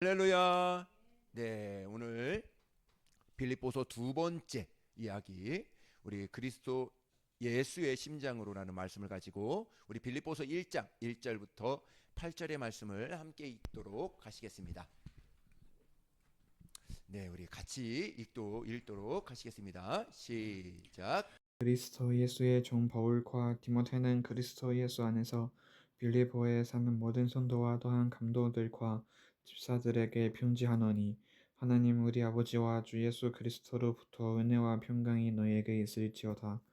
할렐루야. 네, 오늘 빌립보서 두 번째 이야기, 우리 그리스도 예수의 심장으로라는 말씀을 가지고 우리 빌립보서 1장 1절부터 8절의 말씀을 함께 읽도록 하시겠습니다. 네, 우리 같이 읽도록 하시겠습니다. 시작. 그리스도 예수의 종 바울과 디모데는 그리스도 예수 안에서 빌립보에 사는 모든 성도와 또한 감독들과 집사들에게 편지하노니, 하나님 우리 아버지와 주 예수 그리스도로부터 은혜와 평강이 너희에게 있을지어다.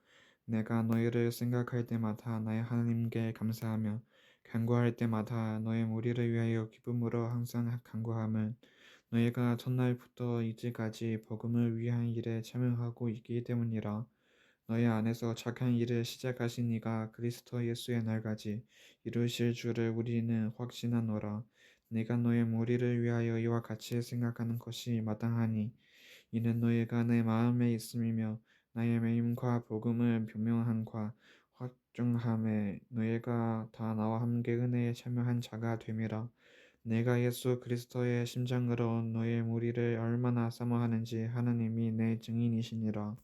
내가 너희를 생각할 때마다 나의 하나님께 감사하며 간구할 때마다 너의 무리를 위하여 기쁨으로 항상 간구함은, 너희가 첫날부터 이제까지 복음을 위한 일에 참여하고 있기 때문이라. 너희 안에서 착한 일을 시작하신 이가 그리스도 예수의 날까지 이루실 줄을 우리는 확신하노라. 내가 너의 무리를 위하여 이와 같이 생각하는 것이 마땅하니, 이는 너희가 내 마음에 있음이며 나의 매임과 복음을 변명함과 확정함에 너희가 다 나와 함께 은혜에 참여한 자가 됨이라. 내가 예수 그리스도의 심장으로 너의 무리를 얼마나 사모하는지 하나님이 내 증인이시니라.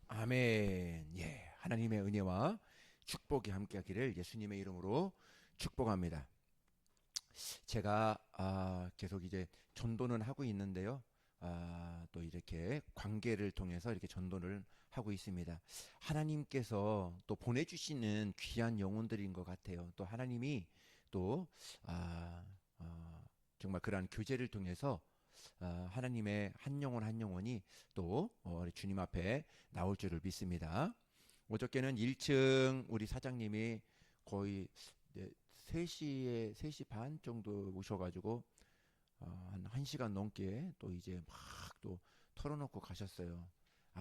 아멘. 예, 하나님의 은혜와 축복이 함께하기를 예수님의 이름으로 축복합니다. 제가 계속 이제 전도는 하고 있는데요. 또 이렇게 관계를 통해서 이렇게 전도를 하고 있습니다. 하나님께서 또 보내주시는 귀한 영혼들인 것 같아요. 또 하나님이 또 아, 정말 그러한 교제를 통해서 하나님의 한 영혼 한 영혼이 또 주님 앞에 나올 줄을 믿습니다. 어저께는 1층 우리 사장님이 거의 3시 반 정도 오셔가지고 한 1시간 넘게 또 이제 막 또 털어놓고 가셨어요.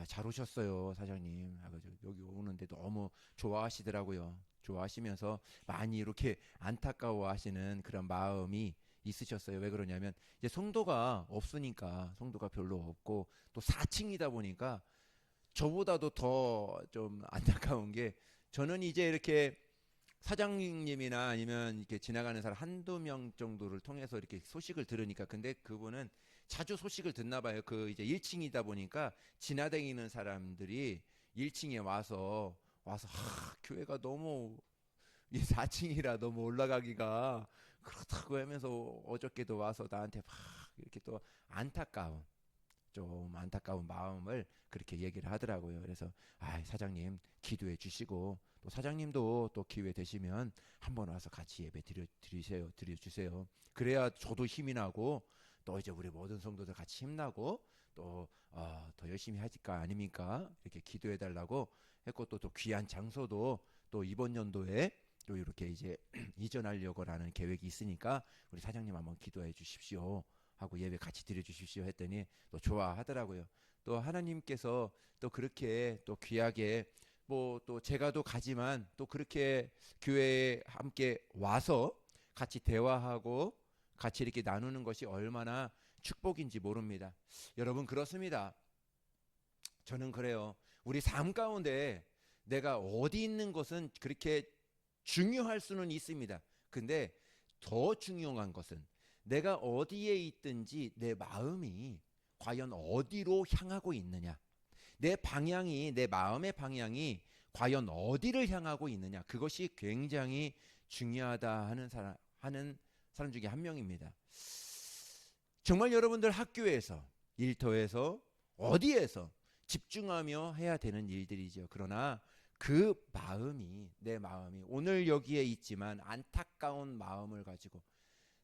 잘 오셨어요, 사장님. 여기 오는데 너무 좋아하시더라고요. 좋아하시면서 많이 이렇게 안타까워 하시는 그런 마음이 있으셨어요. 왜 그러냐면 이제 성도가 없으니까, 성도가 별로 없고 또 4층이다 보니까 저보다도 더 좀 안타까운 게, 저는 이제 이렇게 사장님이나 아니면 이렇게 지나가는 사람 한두 명 정도를 통해서 이렇게 소식을 들으니까, 근데 그분은 자주 소식을 듣나 봐요. 그 이제 1층이다 보니까 지나다니는 사람들이 1층에 와서 교회가 너무 이 4층이라 너무 올라가기가 그렇다고 하면서 어저께도 와서 나한테 막 이렇게 또 안타까운, 좀 안타까운 마음을 그렇게 얘기를 하더라고요. 그래서 사장님 기도해 주시고, 또 사장님도 또 기회 되시면 한번 와서 같이 예배 드려주세요. 그래야 저도 힘이 나고, 또 이제 우리 모든 성도들 같이 힘나고, 또 더 열심히 하실까 아닙니까? 이렇게 기도해 달라고 했고, 또 귀한 장소도 또 이번 연도에 또 이렇게 이제 이전하려고 하는 계획이 있으니까 우리 사장님 한번 기도해 주십시오 하고 예배 같이 드려 주십시오 했더니 또 좋아하더라고요. 또 하나님께서 또 그렇게 또 귀하게, 뭐 또 제가도 가지만 또 그렇게 교회에 함께 와서 같이 대화하고 같이 이렇게 나누는 것이 얼마나 축복인지 모릅니다. 여러분, 그렇습니다. 저는 그래요. 우리 삶 가운데 내가 어디 있는 것은 그렇게 중요할 수는 있습니다. 근데 더 중요한 것은 내가 어디에 있든지 내 마음이 과연 어디로 향하고 있느냐, 내 방향이, 내 마음의 방향이 과연 어디를 향하고 있느냐, 그것이 굉장히 중요하다 하는 사람 중에 한 명입니다. 정말 여러분들 학교에서, 일터에서, 어디에서 집중하며 해야 되는 일들이죠. 그러나 그 마음이, 내 마음이 오늘 여기에 있지만 안타까운 마음을 가지고,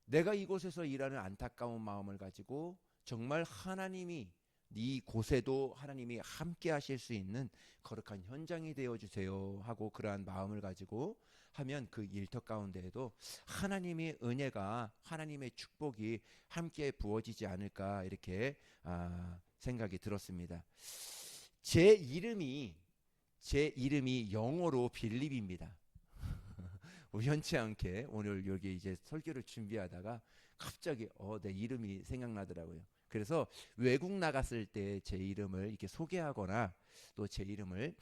내가 이곳에서 일하는 안타까운 마음을 가지고 정말 하나님이 이 곳에도 하나님이 함께 하실 수 있는 거룩한 현장이 되어 주세요 하고, 그러한 마음을 가지고 하면 그 일터 가운데에도 하나님의 은혜가, 하나님의 축복이 함께 부어지지 않을까, 이렇게 생각이 들었습니다. 제 이름이 영어로 빌립입니다. 우연치 않게 오늘 여기 이제 설교를 준비하다가 갑자기 내 이름이 생각나더라고요. 그래서 외국 나갔을 때 제 이름을 이렇게 소개하거나 또 제 이름을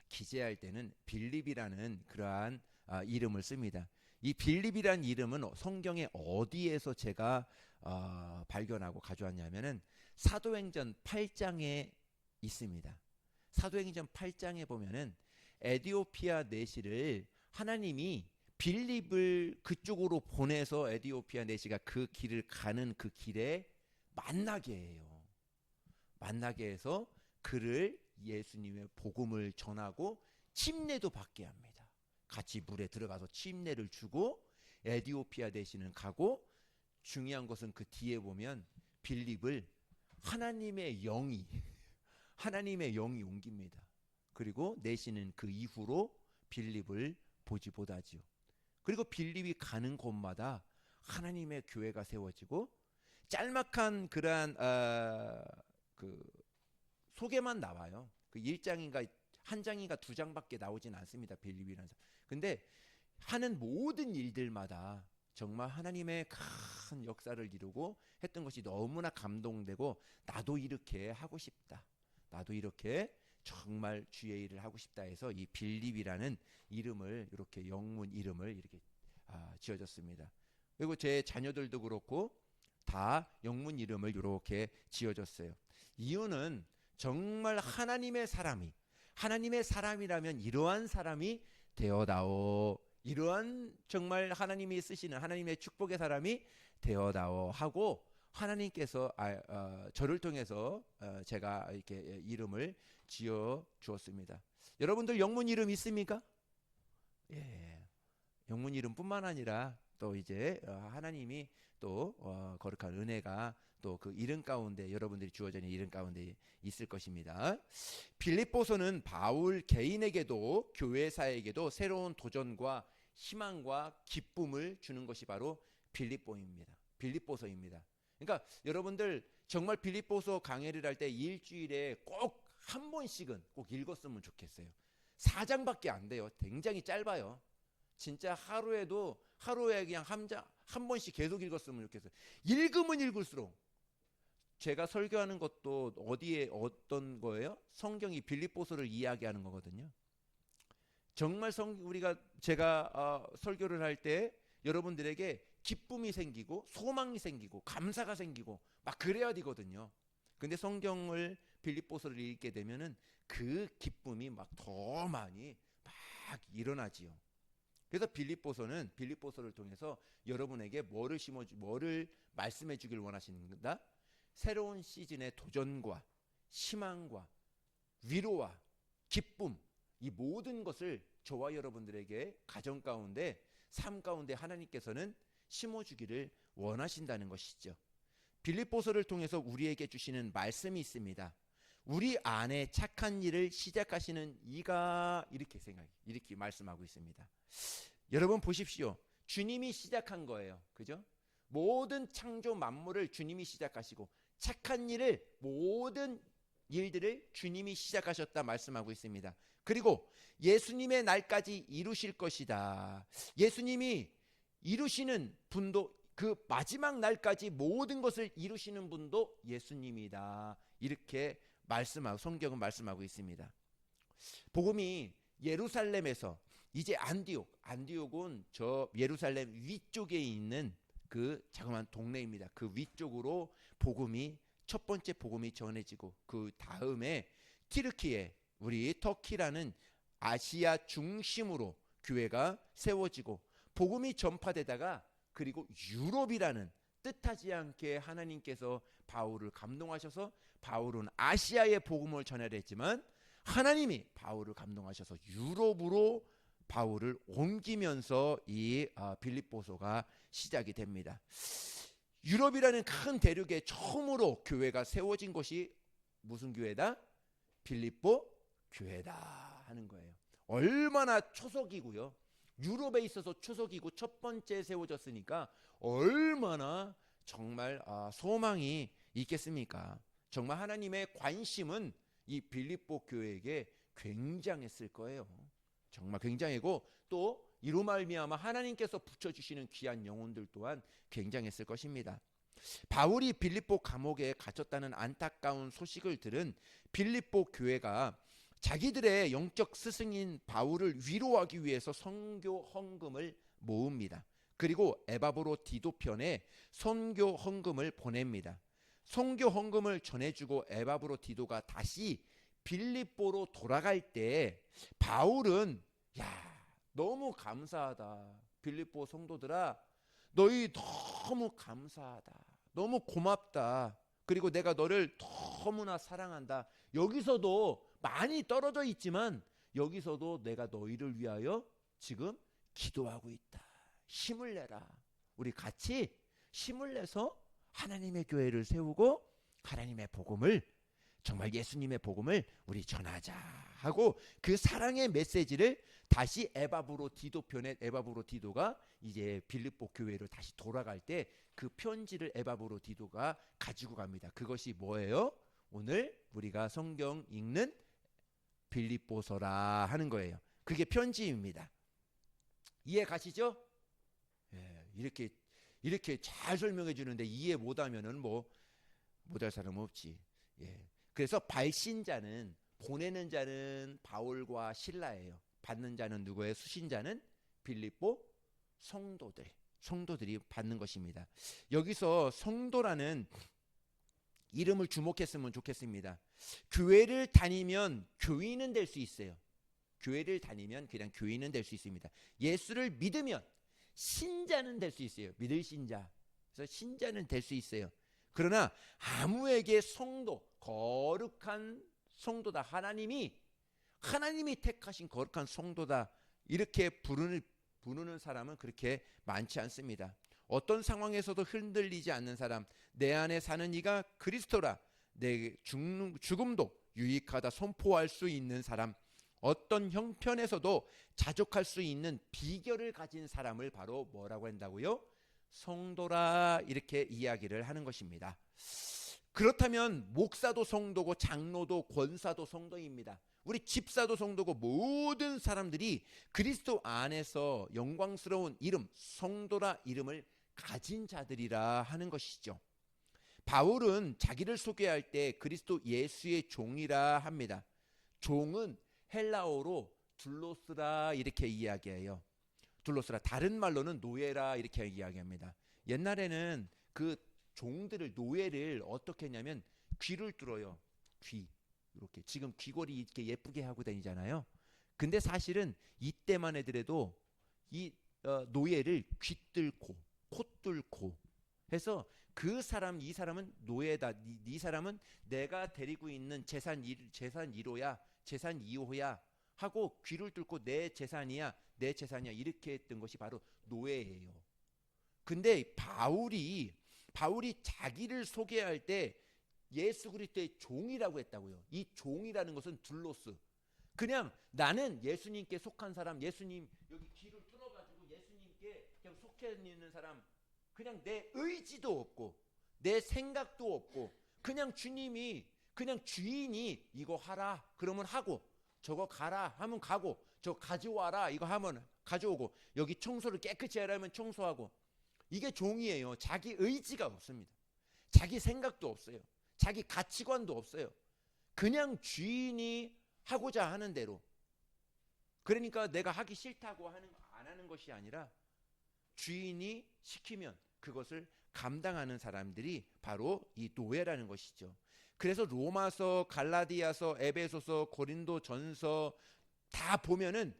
기재할 때는 빌립이라는 그러한 이름을 씁니다. 이 빌립이란 이름은 성경에 어디에서 제가 발견하고 가져왔냐면은 사도행전 8장에 있습니다. 사도행전 8장에 보면은 에디오피아 내시를 하나님이 빌립을 그쪽으로 보내서 에디오피아 내시가 그 길을 가는 그 길에 만나게 해요. 만나게 해서 그를 예수님의 복음을 전하고 침례도 받게 합니다. 같이 물에 들어가서 침례를 주고 에디오피아 내시는 가고, 중요한 것은 그 뒤에 보면 빌립을 하나님의 영이 옮깁니다. 그리고 내시는 그 이후로 빌립을 보지 못하지요. 그리고 빌립이 가는 곳마다 하나님의 교회가 세워지고, 짤막한 그러한 그 소개만 나와요. 그 1장인가 한 장인가 두 장밖에 나오진 않습니다. 빌립이라는 사람. 근데 하는 모든 일들마다 정말 하나님의 큰 역사를 이루고 했던 것이 너무나 감동되고, 나도 이렇게 하고 싶다. 나도 이렇게 정말 주의 일을 하고 싶다 해서 이 빌립이라는 이름을, 이렇게 영문 이름을 이렇게 지어졌습니다. 그리고 제 자녀들도 그렇고 다 영문 이름을 이렇게 지어졌어요. 이유는 정말 하나님의 사람이라면 이러한 사람이 되어다오, 이러한 정말 하나님이 쓰시는 하나님의 축복의 사람이 되어다오 하고, 하나님께서 저를 통해서 제가 이렇게 이름을 지어 주었습니다. 여러분들 영문 이름 있습니까? 예. 영문 이름뿐만 아니라 또 이제 하나님이 또 거룩한 은혜가 또 그 이름 가운데, 여러분들이 주어져 있는 이름 가운데 있을 것입니다. 빌립보서는 바울 개인에게도 교회사에게도 새로운 도전과 희망과 기쁨을 주는 것이 바로 빌립보서입니다. 그러니까 여러분들 정말 빌립보서 강해를 할 때 일주일에 꼭 한 번씩은 꼭 읽었으면 좋겠어요. 4장밖에 안 돼요. 굉장히 짧아요. 진짜 하루에 그냥 한 번씩 계속 읽었으면 좋겠어요. 읽으면 읽을수록, 제가 설교하는 것도 어떤 거예요? 성경이 빌립보서를 이야기하는 거거든요. 정말 제가 설교를 할 때 여러분들에게 기쁨이 생기고 소망이 생기고 감사가 생기고 막 그래야 되거든요. 근데 성경을 빌립보서를 읽게 되면은 그 기쁨이 막 더 많이 막 일어나지요. 그래서 빌립보서를 통해서 여러분에게 뭐를 말씀해 주길 원하십니다. 새로운 시즌의 도전과 희망과 위로와 기쁨, 이 모든 것을 저와 여러분들에게 가정 가운데, 삶 가운데 하나님께서는 심어주기를 원하신다는 것이죠. 빌립보서를 통해서 우리에게 주시는 말씀이 있습니다. 우리 안에 착한 일을 시작하시는 이가, 이렇게 말씀하고 있습니다. 여러분 보십시오. 주님이 시작한 거예요. 그죠? 모든 창조 만물을 주님이 시작하시고 착한 일을, 모든 일들을 주님이 시작하셨다 말씀하고 있습니다. 그리고 예수님의 날까지 이루실 것이다. 예수님이 이루시는 분도, 그 마지막 날까지 모든 것을 이루시는 분도 예수님이다. 이렇게 성경은 말씀하고 있습니다. 복음이 예루살렘에서 이제 안디옥은 저 예루살렘 위쪽에 있는 그 자그마한 동네입니다. 그 위쪽으로 첫 번째 복음이 전해지고, 그 다음에 튀르키예, 우리 터키라는 아시아 중심으로 교회가 세워지고, 복음이 전파되다가, 그리고 유럽이라는, 뜻하지 않게 하나님께서 바울을 감동하셔서 바울은 아시아의 복음을 전해야 했지만 하나님이 바울을 감동하셔서 유럽으로 바울을 옮기면서 이 빌립보서가 시작이 됩니다. 유럽이라는 큰 대륙에 처음으로 교회가 세워진 것이 무슨 교회다? 빌립보 교회다 하는 거예요. 얼마나 초석이고요. 유럽에 있어서 초석이고 첫 번째 세워졌으니까 얼마나 정말 소망이 있겠습니까? 정말 하나님의 관심은 이 빌립보 교회에게 굉장했을 거예요. 정말 굉장하고, 또 이로 말미암아 하나님께서 붙여주시는 귀한 영혼들 또한 굉장했을 것입니다. 바울이 빌립보 감옥에 갇혔다는 안타까운 소식을 들은 빌립보 교회가 자기들의 영적 스승인 바울을 위로하기 위해서 선교 헌금을 모읍니다. 그리고 에바브로 디도 편에 선교 헌금을 보냅니다. 선교 헌금을 전해주고 에바브로 디도가 다시 빌립보로 돌아갈 때 바울은 야, 너무 감사하다. 빌립보 성도들아, 너희 너무 감사하다. 너무 고맙다. 그리고 내가 너를 너무나 사랑한다. 여기서도 많이 떨어져 있지만 여기서도 내가 너희를 위하여 지금 기도하고 있다. 힘을 내라. 우리 같이 힘을 내서 하나님의 교회를 세우고 하나님의 복음을, 정말 예수님의 복음을 우리 전하자 하고 그 사랑의 메시지를 다시 에바브로 디도 편에 에바브로 디도가 이제 빌립보 교회로 다시 돌아갈 때 그 편지를 에바브로 디도가 가지고 갑니다. 그것이 뭐예요? 오늘 우리가 성경 읽는 빌립보서라 하는 거예요. 그게 편지입니다. 이해 가시죠? 예, 이렇게 잘 설명해 주는데 이해 못하면은 뭐 못할 사람 없지. 예. 그래서 발신자는, 보내는 자는 바울과 실라예요. 받는 자는 누구예요? 수신자는 빌립보 성도들이 받는 것입니다. 여기서 성도라는 이름을 주목했으면 좋겠습니다. 교회를 다니면 교인은 될 수 있어요. 교회를 다니면 그냥 교인은 될 수 있습니다. 예수를 믿으면 신자는 될 수 있어요. 믿을 신자. 그래서 신자는 될 수 있어요. 그러나 아무에게 성도, 거룩한 성도다, 하나님이 택하신 거룩한 성도다 이렇게 부르는 사람은 그렇게 많지 않습니다. 어떤 상황에서도 흔들리지 않는 사람, 내 안에 사는 이가 그리스도라, 내 죽음도 유익하다 선포할 수 있는 사람, 어떤 형편에서도 자족할 수 있는 비결을 가진 사람을 바로 뭐라고 한다고요? 성도라 이렇게 이야기를 하는 것입니다. 그렇다면 목사도 성도고 장로도 권사도 성도입니다. 우리 집사도 성도고 모든 사람들이 그리스도 안에서 영광스러운 이름, 성도라 이름을 가진 자들이라 하는 것이죠. 바울은 자기를 소개할 때 그리스도 예수의 종이라 합니다. 종은 헬라어로 둘로스라 이렇게 이야기해요. 둘로스라, 다른 말로는 노예라 이렇게 이야기합니다. 옛날에는 그 종들을, 노예를 어떻게 했냐면 귀를 뚫어요. 귀 이렇게, 지금 귀걸이 이렇게 예쁘게 하고 다니잖아요. 근데 사실은 이때만 해더라도 이 노예를 귀 뚫고 코 뚫고 해서 그 사람, 이 사람은 노예다, 이 사람은 내가 데리고 있는 재산 1호야, 재산 2호야 하고 귀를 뚫고 내 재산이야 이렇게 했던 것이 바로 노예예요. 근데 바울이 자기를 소개할 때 예수 그리스도의 종이라고 했다고요. 이 종이라는 것은 둘로스, 그냥 나는 예수님께 속한 사람, 예수님 여기 귀를 뚫어가지고 예수님께 그냥 속해 있는 사람, 그냥 내 의지도 없고 내 생각도 없고 그냥 주님이, 그냥 주인이 이거 하라 그러면 하고, 저거 가라 하면 가고, 저거 가져와라 이거 하면 가져오고, 여기 청소를 깨끗이 하라면 청소하고, 이게 종이에요. 자기 의지가 없습니다. 자기 생각도 없어요. 자기 가치관도 없어요. 그냥 주인이 하고자 하는 대로. 그러니까 내가 하기 싫다고 안 하는 것이 아니라 주인이 시키면 그것을 감당하는 사람들이 바로 이 노예라는 것이죠. 그래서 로마서, 갈라디아서, 에베소서, 고린도전서 다 보면은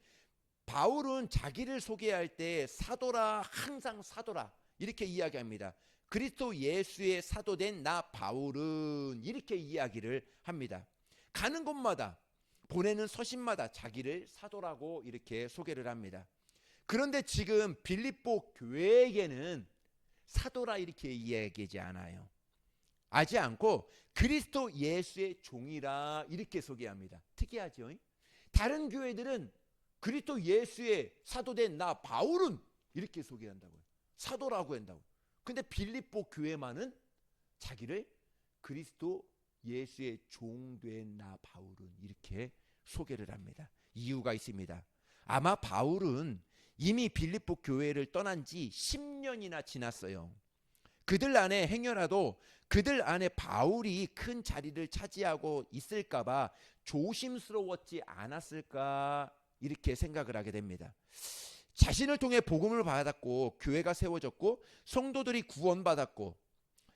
바울은 자기를 소개할 때 사도라, 항상 사도라 이렇게 이야기합니다. 그리스도 예수의 사도된 나 바울은 이렇게 이야기를 합니다. 가는 곳마다, 보내는 서신마다 자기를 사도라고 이렇게 소개를 합니다. 그런데 지금 빌립보 교회에게는 사도라 이렇게 이야기하지 않아요. 하지 않고 그리스도 예수의 종이라 이렇게 소개합니다. 특이하죠? 다른 교회들은 그리스도 예수의 사도된 나 바울은 이렇게 소개한다고요. 사도라고 한다고. 근데 빌립보 교회만은 자기를 그리스도 예수의 종된 나 바울은 이렇게 소개를 합니다. 이유가 있습니다. 아마 바울은 이미 빌립보 교회를 떠난 지 10년이나 지났어요. 그들 안에 행여라도 그들 안에 바울이 큰 자리를 차지하고 있을까봐 조심스러웠지 않았을까 이렇게 생각을 하게 됩니다. 자신을 통해 복음을 받았고 교회가 세워졌고 성도들이 구원받았고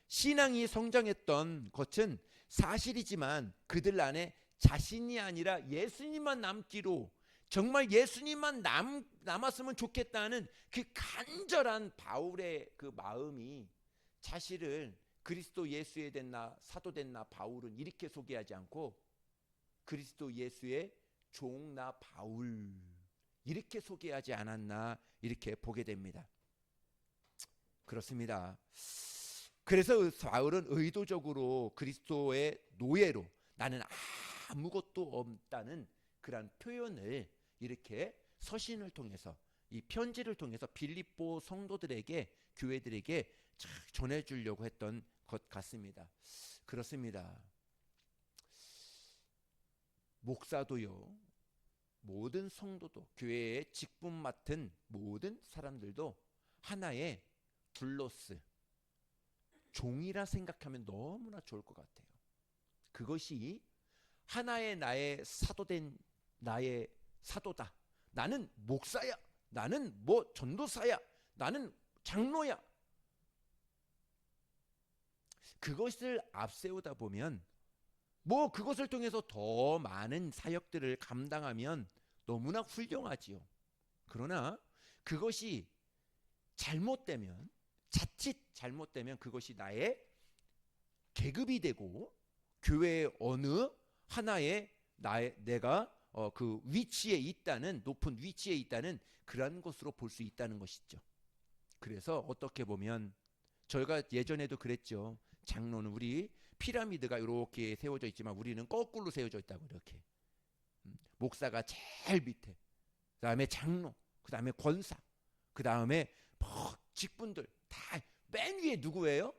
신앙이 성장했던 것은 사실이지만 그들 안에 자신이 아니라 예수님만 남기로 정말 예수님만 남았으면 좋겠다는 그 간절한 바울의 그 마음이 자신을 그리스도 예수에 됐나 사도된 나 바울은 이렇게 소개하지 않고 그리스도 예수의 종 나 바울 이렇게 소개하지 않았나 이렇게 보게 됩니다. 그렇습니다. 그래서 바울은 의도적으로 그리스도의 노예로 나는 아무것도 없다는 그런 표현을 이렇게 서신을 통해서 이 편지를 통해서 빌립보 성도들에게 교회들에게 전해주려고 했던 것 같습니다. 그렇습니다. 목사도요, 모든 성도도 교회의 직분 맡은 모든 사람들도 하나의 둘로스 종이라 생각하면 너무나 좋을 것 같아요. 그것이 하나의 나의 사도된 나의 사도다. 나는 목사야. 나는 뭐 전도사야. 나는 장로야. 그것을 앞세우다 보면 뭐 그것을 통해서 더 많은 사역들을 감당하면 너무나 훌륭하지요. 그러나 그것이 잘못되면 자칫 잘못되면 그것이 나의 계급이 되고 교회의 어느 하나의 내가 그 위치에 있다는 높은 위치에 있다는 그런 것으로 볼 수 있다는 것이죠. 그래서 어떻게 보면 저희가 예전에도 그랬죠. 장로는 우리 피라미드가 이렇게 세워져 있지만 우리는 거꾸로 세워져 있다고 이렇게. 목사가 제일 밑에, 그 다음에 장로, 그 다음에 권사, 그 다음에 직분들 다 맨 위에 누구예요?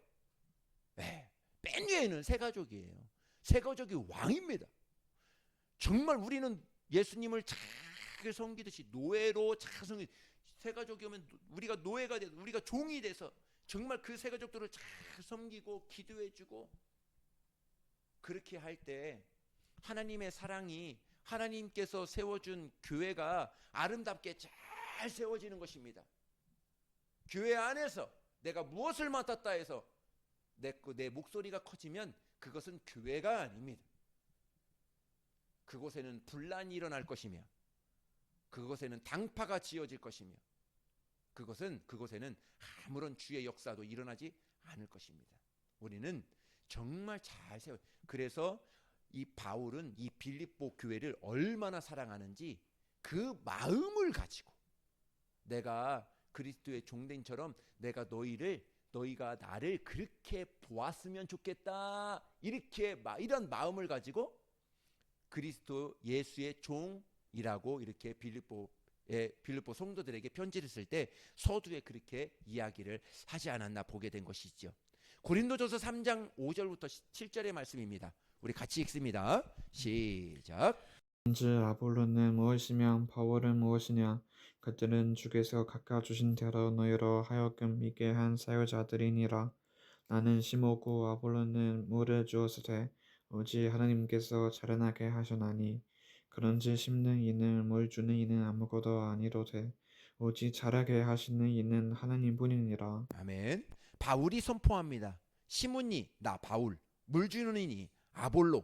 네, 맨 위에는 새가족이에요. 새가족이 왕입니다. 정말 우리는 예수님을 잘 섬기듯이 노예로 잘 섬기. 새가족이 오면 우리가 노예가 돼서 우리가 종이 돼서 정말 그 새가족들을 잘 섬기고 기도해주고 그렇게 할 때 하나님의 사랑이 하나님께서 세워준 교회가 아름답게 잘 세워지는 것입니다. 교회 안에서 내가 무엇을 맡았다 해서 내 목소리가 커지면 그것은 교회가 아닙니다. 그곳에는 분란이 일어날 것이며 그곳에는 당파가 지어질 것이며 그곳에는 아무런 주의 역사도 일어나지 않을 것입니다. 우리는 정말 잘 세워. 그래서 이 바울은 이 빌립보 교회를 얼마나 사랑하는지 그 마음을 가지고 내가 그리스도의 종된처럼 내가 너희가 나를 그렇게 보았으면 좋겠다. 이런 마음을 가지고 그리스도 예수의 종이라고 이렇게 빌립보 성도들에게 편지를 쓸 때 서두에 그렇게 이야기를 하지 않았나 보게 된 것이죠. 고린도전서 3장 5절부터 7절의 말씀입니다. 우리 같이 읽습니다. 시작. 즉 아볼로는 무엇이며 바울은 무엇이냐? 그들은 주께서 각각 주신 대로 너희로 하여금 믿게 한 사유자들이니라. 나는 심었고 아볼로는 물을 주었으되 오직 하나님께서 자라나게 하셨나니 그런지 심는 이는 물 주는 이는 아무것도 아니로되 오직 자라게 하시는 이는 하나님뿐이니라. 아멘. 바울이 선포합니다. 심으니 나 바울, 물 주는 이니 아볼로.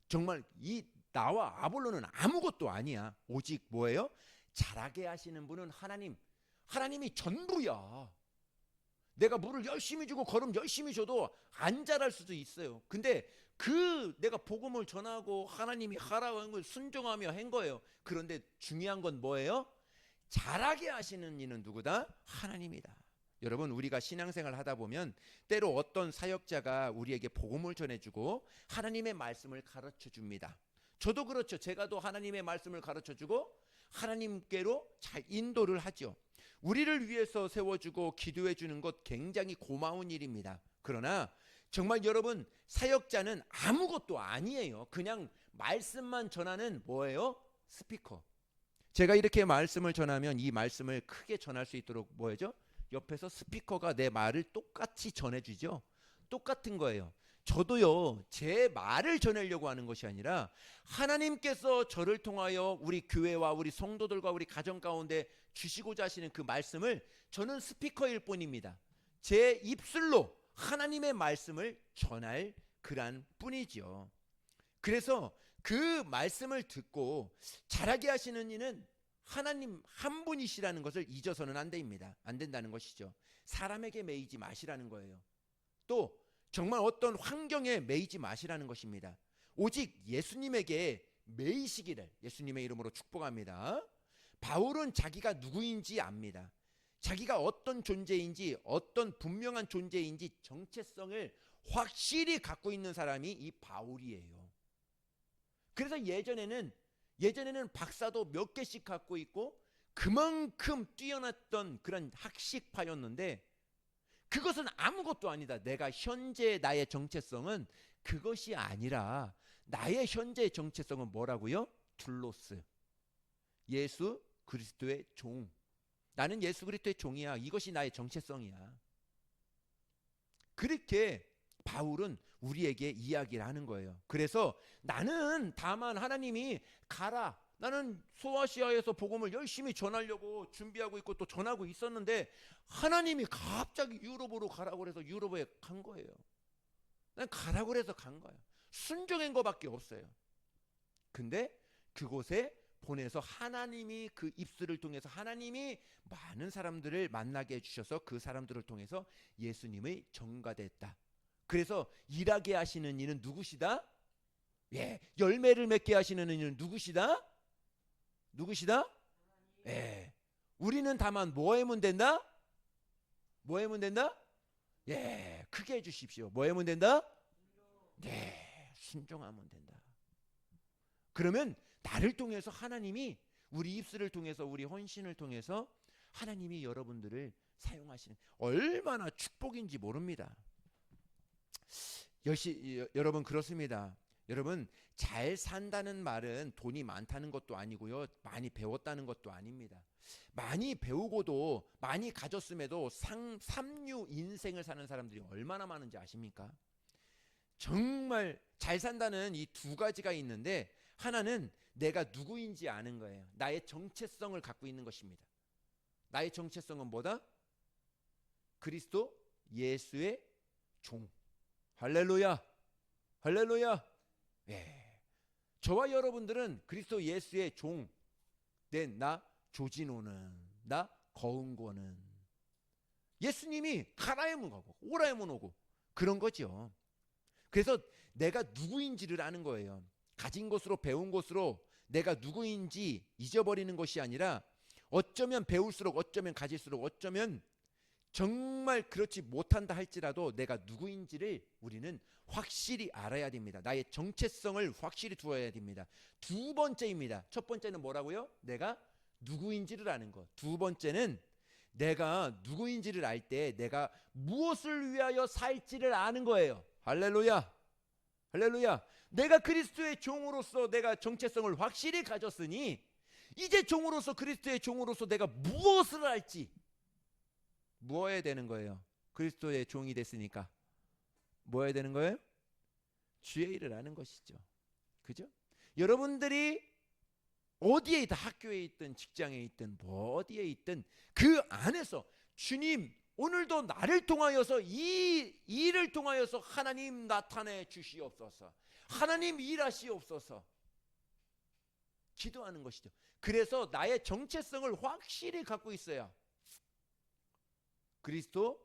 정말 이 나와 아볼로는 아무것도 아니야. 오직 뭐예요? 자라게 하시는 분은 하나님이 전부야. 내가 물을 열심히 주고 거름 열심히 줘도 안 자랄 수도 있어요. 근데 내가 복음을 전하고 하나님이 하라고 한 걸 순종하며 한 거예요. 그런데 중요한 건 뭐예요? 자라게 하시는 이는 누구다? 하나님이다. 여러분, 우리가 신앙생활 하다 보면 때로 어떤 사역자가 우리에게 복음을 전해주고 하나님의 말씀을 가르쳐줍니다. 저도 그렇죠. 제가 또 하나님의 말씀을 가르쳐주고 하나님께로 잘 인도를 하죠. 우리를 위해서 세워주고 기도해주는 것 굉장히 고마운 일입니다. 그러나 정말 여러분, 사역자는 아무것도 아니에요. 그냥 말씀만 전하는 뭐예요? 스피커. 제가 이렇게 말씀을 전하면 이 말씀을 크게 전할 수 있도록 뭐죠? 옆에서 스피커가 내 말을 똑같이 전해주죠. 똑같은 거예요. 저도요, 제 말을 전하려고 하는 것이 아니라 하나님께서 저를 통하여 우리 교회와 우리 성도들과 우리 가정 가운데 주시고자 하시는 그 말씀을 저는 스피커일 뿐입니다. 제 입술로 하나님의 말씀을 전할 그란 뿐이죠. 그래서 그 말씀을 듣고 자라게 하시는 이는 하나님 한 분이시라는 것을 잊어서는 안 됩니다. 안 된다는 것이죠. 사람에게 매이지 마시라는 거예요. 또 정말 어떤 환경에 매이지 마시라는 것입니다. 오직 예수님에게 매이시기를 예수님의 이름으로 축복합니다. 바울은 자기가 누구인지 압니다. 자기가 어떤 존재인지, 어떤 분명한 존재인지 정체성을 확실히 갖고 있는 사람이 이 바울이에요. 그래서 예전에는 박사도 몇 개씩 갖고 있고 그만큼 뛰어났던 그런 학식파였는데, 그것은 아무것도 아니다. 내가 현재 나의 정체성은 그것이 아니라, 나의 현재 정체성은 뭐라고요? 둘로스, 예수 그리스도의 종. 나는 예수 그리스도의 종이야. 이것이 나의 정체성이야. 그렇게 바울은 우리에게 이야기를 하는 거예요. 그래서 나는 다만 하나님이 가라, 나는 소아시아에서 복음을 열심히 전하려고 준비하고 있고 또 전하고 있었는데 하나님이 갑자기 유럽으로 가라고 그래서 유럽에 간 거예요. 난 가라고 그래서 간 거야. 순종한 거밖에 없어요. 근데 그곳에 보내서 하나님이 그 입술을 통해서 하나님이 많은 사람들을 만나게 해주셔서 그 사람들을 통해서 예수님의 전가됐다. 그래서 일하게 하시는 이는 누구시다? 예, 열매를 맺게 하시는 이는 누구시다? 누구시다? 예, 우리는 다만 뭐 하면 된다? 뭐 하면 된다? 예, 크게 해주십시오. 뭐 하면 된다? 네, 순종하면 된다. 그러면 나를 통해서 하나님이, 우리 입술을 통해서, 우리 헌신을 통해서 하나님이 여러분들을 사용하시는, 얼마나 축복인지 모릅니다. 여러분, 그렇습니다. 여러분, 잘 산다는 말은 돈이 많다는 것도 아니고요, 많이 배웠다는 것도 아닙니다. 많이 배우고도 많이 가졌음에도 삼류 인생을 사는 사람들이 얼마나 많은지 아십니까? 정말 잘 산다는 이 두 가지가 있는데, 하나는 내가 누구인지 아는 거예요. 나의 정체성을 갖고 있는 것입니다. 나의 정체성은 뭐다? 그리스도 예수의 종. 할렐루야, 할렐루야. 예. 저와 여러분들은 그리스도 예수의 종 된 나 조진호는, 나 거은고는 예수님이 가라 하면 가고 오라 하면 오고 그런 거죠. 그래서 내가 누구인지를 아는 거예요. 가진 것으로, 배운 것으로 내가 누구인지 잊어버리는 것이 아니라, 어쩌면 배울수록, 어쩌면 가질수록, 어쩌면 정말 그렇지 못한다 할지라도 내가 누구인지를 우리는 확실히 알아야 됩니다. 나의 정체성을 확실히 두어야 됩니다. 두 번째입니다. 첫 번째는 뭐라고요? 내가 누구인지를 아는 것. 두 번째는 내가 누구인지를 알 때 내가 무엇을 위하여 살지를 아는 거예요. 할렐루야, 할렐루야. 내가 그리스도의 종으로서 내가 정체성을 확실히 가졌으니 이제 종으로서, 그리스도의 종으로서 내가 무엇을 할지, 뭐 해야 되는 거예요? 그리스도의 종이 됐으니까 뭐 해야 되는 거예요? 주의 일을 하는 것이죠. 그죠? 여러분들이 어디에 있든, 학교에 있든 직장에 있든 뭐 어디에 있든 그 안에서 주님, 오늘도 나를 통하여서, 이 일을 통하여서 하나님 나타내 주시옵소서, 하나님 일하시옵소서 기도하는 것이죠. 그래서 나의 정체성을 확실히 갖고 있어야 그리스도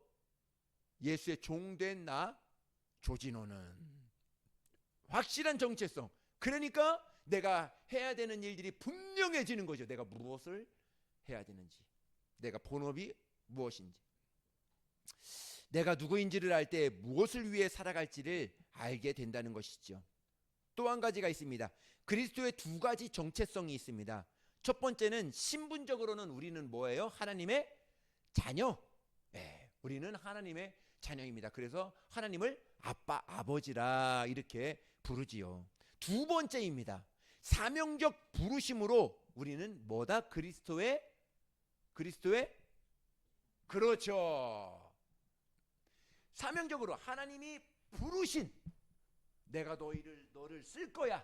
예수의 종된 나 조진호는 확실한 정체성. 그러니까 내가 해야 되는 일들이 분명해지는 거죠. 내가 무엇을 해야 되는지, 내가 본업이 무엇인지, 내가 누구인지를 알 때 무엇을 위해 살아갈지를 알게 된다는 것이죠. 또 한 가지가 있습니다. 그리스도의 두 가지 정체성이 있습니다. 첫 번째는 신분적으로는 우리는 뭐예요? 하나님의 자녀. 네, 우리는 하나님의 자녀입니다. 그래서 하나님을 아빠, 아버지라 이렇게 부르지요. 두 번째입니다. 사명적 부르심으로 우리는 뭐다? 그리스도의 그렇죠. 사명적으로 하나님이 부르신 내가 너를 쓸 거야.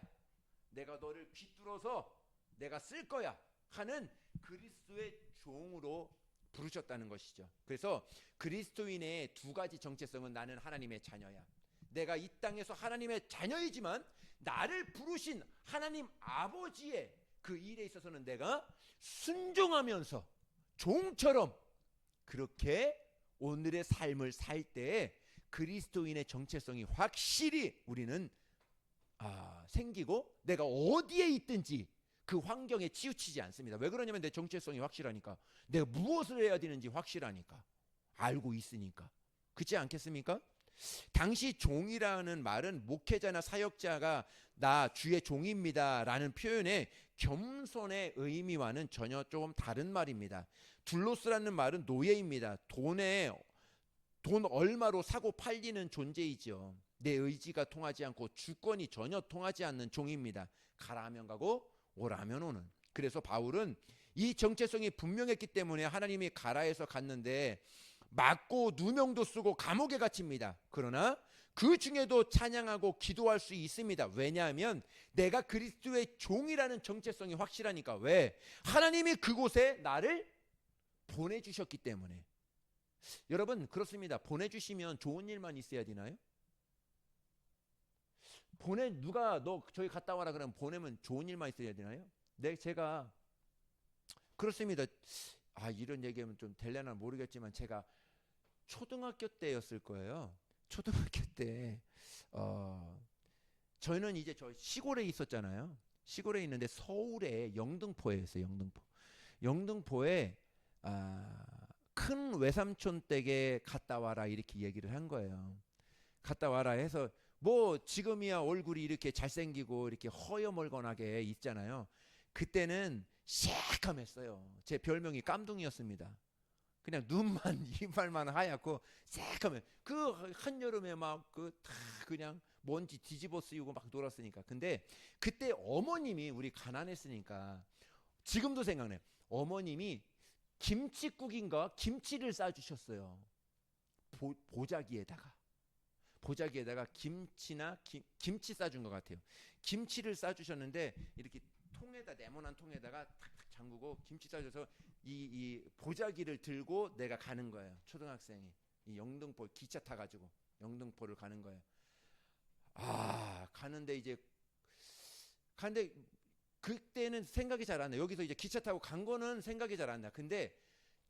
내가 너를 귀뚫어서 내가 쓸 거야 하는 그리스도의 종으로 부르셨다는 것이죠. 그래서 그리스도인의 두 가지 정체성은 나는 하나님의 자녀야. 내가 이 땅에서 하나님의 자녀이지만 나를 부르신 하나님 아버지의 그 일에 있어서는 내가 순종하면서 종처럼 그렇게 오늘의 삶을 살 때 그리스도인의 정체성이 확실히 우리는 생기고 내가 어디에 있든지 그 환경에 치우치지 않습니다. 왜 그러냐면 내 정체성이 확실하니까, 내가 무엇을 해야 되는지 확실하니까, 알고 있으니까. 그렇지 않겠습니까? 당시 종이라는 말은 목회자나 사역자가 나 주의 종입니다 라는 표현의 겸손의 의미와는 전혀 조금 다른 말입니다. 둘로스라는 말은 노예입니다. 돈 얼마로 사고 팔리는 존재이죠. 내 의지가 통하지 않고 주권이 전혀 통하지 않는 종입니다. 가라 하면 가고 오라 하면 오는. 그래서 바울은 이 정체성이 분명했기 때문에 하나님이 가라 해서 갔는데 맞고 누명도 쓰고 감옥에 갇힙니다. 그러나 그 중에도 찬양하고 기도할 수 있습니다. 왜냐하면 내가 그리스도의 종이라는 정체성이 확실하니까. 왜? 하나님이 그곳에 나를 보내주셨기 때문에. 여러분 그렇습니다. 보내주시면 좋은 일만 있어야 되나요? 누가 너 저기 갔다 와라 그러면 보내면 좋은 일만 있어야 되나요? 제가 그렇습니다. 이런 얘기하면 좀 될려나 모르겠지만 제가 초등학교 때였을 거예요. 초등학교 때 저희는 이제 저 시골에 있었잖아요. 시골에 있는데 서울에 영등포에 있어요. 영등포에 큰 외삼촌 댁에 갔다 와라 이렇게 얘기를 한 거예요. 갔다 와라 해서 뭐 지금이야 얼굴이 이렇게 잘생기고 이렇게 허여멀건하게 있잖아요. 그때는 새카맸어요. 제 별명이 깜둥이였습니다. 그냥 눈만 이빨만 하얗고 새카매. 그 한여름에 막 다 그냥 먼지 뒤집어 쓰이고 막 놀았으니까. 근데 그때 어머님이, 우리 가난했으니까 지금도 생각나요. 어머님이 김치국인가 김치를 싸주셨어요. 보자기에다가 김치 싸준 것 같아요. 김치를 싸주셨는데 이렇게 네모난 통에다가 탁탁 잠그고 김치 싸줘서 이 보자기를 들고 내가 가는 거예요. 초등학생이 이 영등포 기차 타가지고 영등포를 가는 거예요. 가는데 그때는 생각이 잘 안 나요. 여기서 이제 기차 타고 간 거는 생각이 잘 안 나. 근데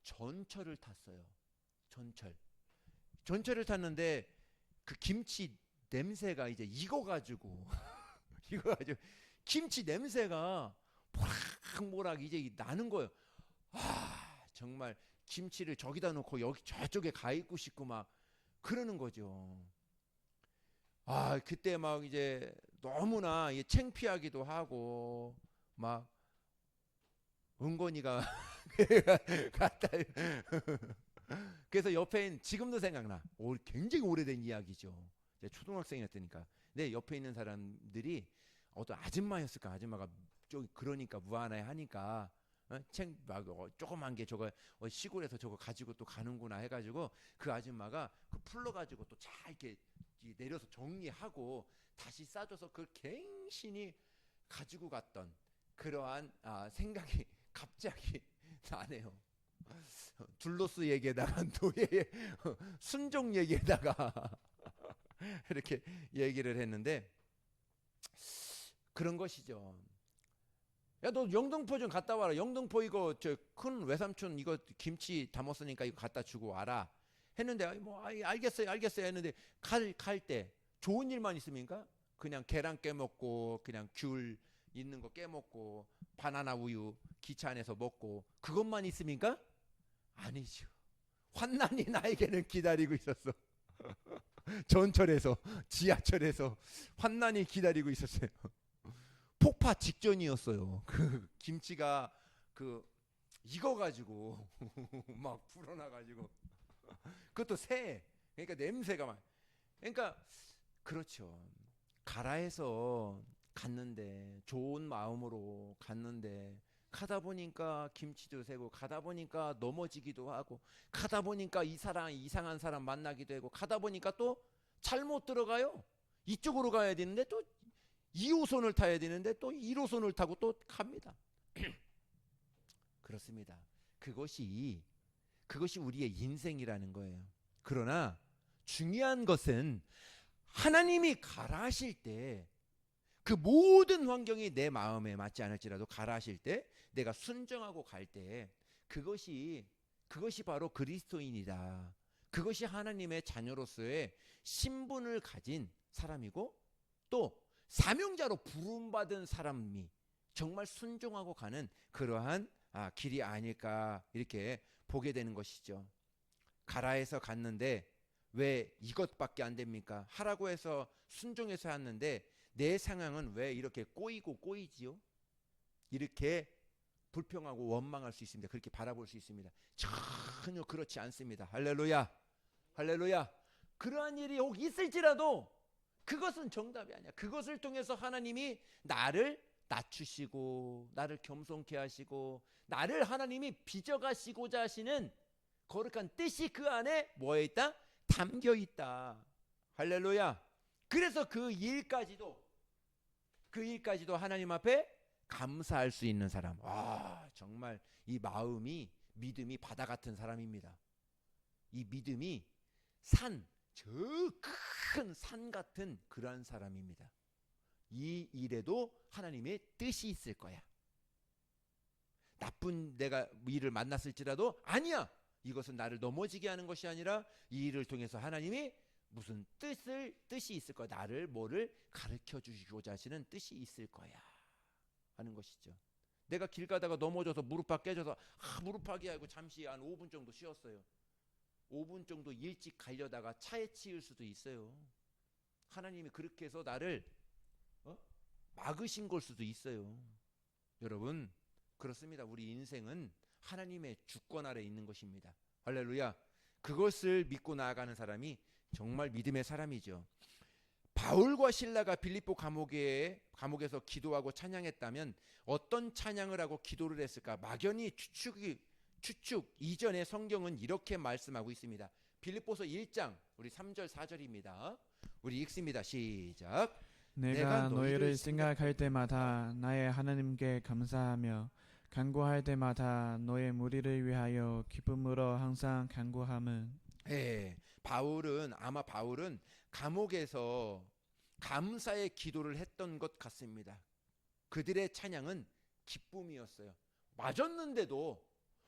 전철을 탔어요. 전철을 탔는데 그 김치 냄새가 이제 익어가지고 김치 냄새가 모락모락 이제 나는 거예요. 정말 김치를 저기다 놓고 여기 저쪽에 가 있고 싶고 막 그러는 거죠. 그때 막 이제 너무나 창피하기도 하고 막 은건이가 갔다. 그래서 옆에 있는, 지금도 생각나. 굉장히 오래된 이야기죠. 초등학생이었으니까. 내 옆에 있는 사람들이 어떤 아줌마였을까. 아줌마가 좀 그러니까 무안해 하니까 조그만 게 저거 시골에서 저거 가지고 또 가는구나 해가지고 그 아줌마가 그 풀러가지고 또 잘 이렇게 내려서 정리하고 다시 싸줘서 그걸 갱신히 가지고 갔던 그러한 생각이 갑자기 나네요. 둘로스 얘기에다가 노예 순종 얘기에다가 이렇게 얘기를 했는데 그런 것이죠. 야, 너 영등포 좀 갔다 와라. 영등포 이거 저 큰 외삼촌 이거 김치 담았으니까 이거 갖다 주고 와라. 했는데 알겠어요 했는데 갈 때 좋은 일만 있습니까? 그냥 계란 깨먹고 그냥 귤 있는 거 깨먹고 바나나 우유 기차 안에서 먹고 그것만 있습니까? 아니죠. 환난이 나에게는 기다리고 있었어. 전철에서 지하철에서 환난이 기다리고 있었어요. 폭파 직전이었어요. 그 김치가 익어가지고 막 불어나가지고 그것도 그러니까 냄새가 막. 그러니까 그렇죠. 가라해서 갔는데 좋은 마음으로 갔는데 가다 보니까 김치도 새고 가다 보니까 넘어지기도 하고 가다 보니까 이상한 사람 만나기도 하고 가다 보니까 또 잘못 들어가요. 이쪽으로 가야 되는데 또 2호선을 타야 되는데 또 1호선을 타고 또 갑니다. 그렇습니다. 그것이 우리의 인생이라는 거예요. 그러나 중요한 것은 하나님이 가라 하실 때 그 모든 환경이 내 마음에 맞지 않을지라도 가라 하실 때 내가 순종하고 갈 때 그것이 바로 그리스도인이다. 그것이 하나님의 자녀로서의 신분을 가진 사람이고 또 사명자로 부름받은 사람이 정말 순종하고 가는 그러한 길이 아닐까 이렇게 보게 되는 것이죠. 가라 해서 갔는데 왜 이것밖에 안 됩니까? 하라고 해서 순종해서 했는데 내 상황은 왜 이렇게 꼬이지요? 이렇게 불평하고 원망할 수 있습니다. 그렇게 바라볼 수 있습니다. 전혀 그렇지 않습니다. 할렐루야. 할렐루야. 그러한 일이 혹 있을지라도 그것은 정답이 아니야. 그것을 통해서 하나님이 나를 낮추시고 나를 겸손케 하시고 나를 하나님이 빚어가시고자 하시는 거룩한 뜻이 그 안에 뭐에 있다? 담겨 있다. 할렐루야. 그래서 그 일까지도 하나님 앞에 감사할 수 있는 사람. 정말 이 마음이 믿음이 바다 같은 사람입니다. 이 믿음이 저 큰 산 같은 그러한 사람입니다. 이 일에도 하나님의 뜻이 있을 거야. 나쁜 내가 일을 만났을지라도 아니야. 이것은 나를 넘어지게 하는 것이 아니라 이 일을 통해서 하나님이 무슨 뜻이 있을 거야. 나를 뭐를 가르쳐 주시고자 하시는 뜻이 있을 거야 하는 것이죠. 내가 길 가다가 넘어져서 무릎팍 깨져서 무릎팍이 하고 잠시 한 5분 정도 쉬었어요. 5분 정도 일찍 가려다가 차에 치일 수도 있어요. 하나님이 그렇게 해서 나를 막으신 걸 수도 있어요. 여러분 그렇습니다. 우리 인생은 하나님의 주권 아래 있는 것입니다. 할렐루야. 그것을 믿고 나아가는 사람이 정말 믿음의 사람이죠. 바울과 실라가 빌립보 감옥에서 기도하고 찬양했다면 어떤 찬양을 하고 기도를 했을까? 막연히 추측 이전에 성경은 이렇게 말씀하고 있습니다. 빌립보서 1장 우리 3절 4절입니다. 우리 읽습니다. 시작. 내가 너희를 생각할 때마다 나의 하나님께 감사하며 간구할 때마다 너의 무리를 위하여 기쁨으로 항상 간구함은. 바울은 감옥에서 감사의 기도를 했던 것 같습니다. 그들의 찬양은 기쁨이었어요.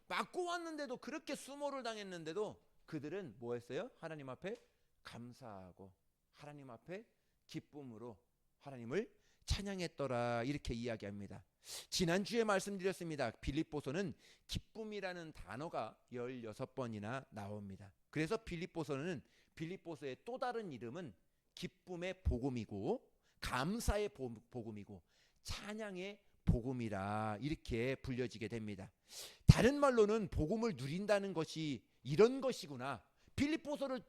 맞고 왔는데도 그렇게 수모를 당했는데도 그들은 뭐 했어요? 하나님 앞에 감사하고 하나님 앞에 기쁨으로 하나님을 찬양했더라 이렇게 이야기합니다. 지난주에 말씀드렸습니다. 빌립보서는 기쁨이라는 단어가 16번이나 나옵니다. 그래서 빌립보서의 또 다른 이름은 기쁨의 복음이고 감사의 복음이고 찬양의 복음이라 이렇게 불려지게 됩니다. 다른 말로는 복음을 누린다는 것이 이런 것이구나. 빌립보서를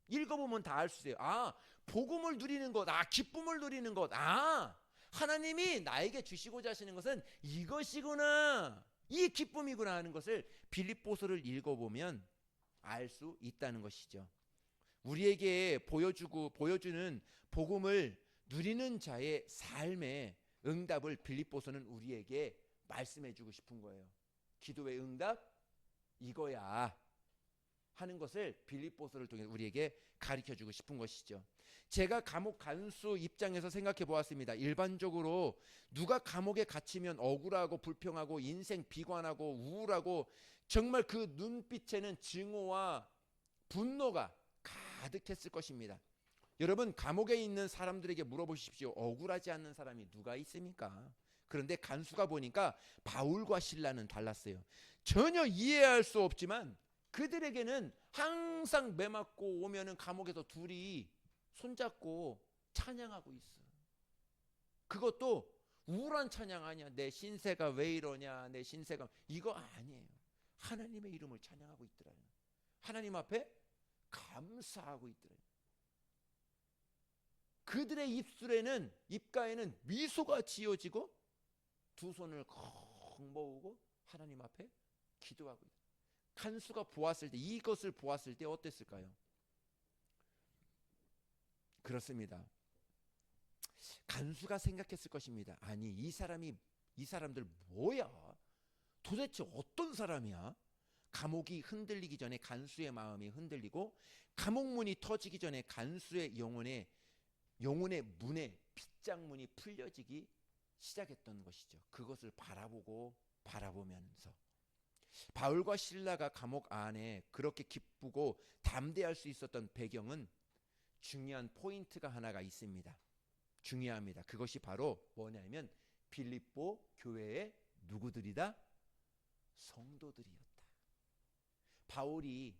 읽어보면 다 알 수 있어요. 복음을 누리는 것, 기쁨을 누리는 것, 하나님이 나에게 주시고자 하시는 것은 이것이구나, 이 기쁨이구나 하는 것을 빌립보서를 읽어보면 알 수 있다는 것이죠. 우리에게 보여주는 복음을 누리는 자의 삶의 응답을 빌립보서는 우리에게 말씀해주고 싶은 거예요. 기도의 응답 이거야 하는 것을 빌립보서를 통해 우리에게 가르쳐주고 싶은 것이죠. 제가 감옥 간수 입장에서 생각해 보았습니다. 일반적으로 누가 감옥에 갇히면 억울하고 불평하고 인생 비관하고 우울하고 정말 그 눈빛에는 증오와 분노가 가득했을 것입니다. 여러분 감옥에 있는 사람들에게 물어보십시오. 억울하지 않는 사람이 누가 있습니까? 그런데 간수가 보니까 바울과 실라는 달랐어요. 전혀 이해할 수 없지만 그들에게는 항상 매 맞고 오면은 감옥에서 둘이 손잡고 찬양하고 있어. 그것도 우울한 찬양 아니야. 내 신세가 왜 이러냐, 내 신세가, 이거 아니에요. 하나님의 이름을 찬양하고 있더라요. 하나님 앞에 감사하고 있더라요. 그들의 입가에는 미소가 지어지고 두 손을 콩 모으고 하나님 앞에 기도하고 있어요. 간수가 이것을 보았을 때 어땠을까요? 그렇습니다. 간수가 생각했을 것입니다. 아니, 이 사람들 뭐야? 도대체 어떤 사람이야? 감옥이 흔들리기 전에 간수의 마음이 흔들리고, 감옥문이 터지기 전에 간수의 영혼의 문에 빗장문이 풀려지기 시작했던 것이죠. 그것을 바라보면서 바울과 실라가 감옥 안에 그렇게 기쁘고 담대할 수 있었던 배경은 중요한 포인트가 하나가 있습니다. 중요합니다. 그것이 바로 뭐냐면 빌립보 교회의 누구들이다? 성도들이었다. 바울이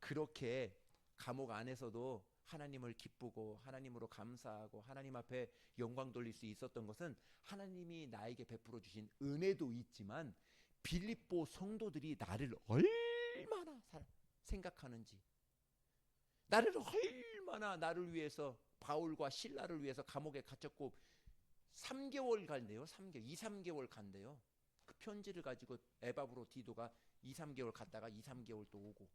그렇게 감옥 안에서도 하나님을 기쁘고 하나님으로 감사하고 하나님 앞에 영광 돌릴 수 있었던 것은 하나님이 나에게 베풀어 주신 은혜도 있지만, 빌립보 성도들이 나를 얼마나 생각하는지, 나를 위해서, 바울과 실라를 위해서 감옥에 갇혔고 3개월 간대요. 3개월 간대요. 그 편지를 가지고 에바브로 디도가 3개월 갔다가 3개월 또 오고,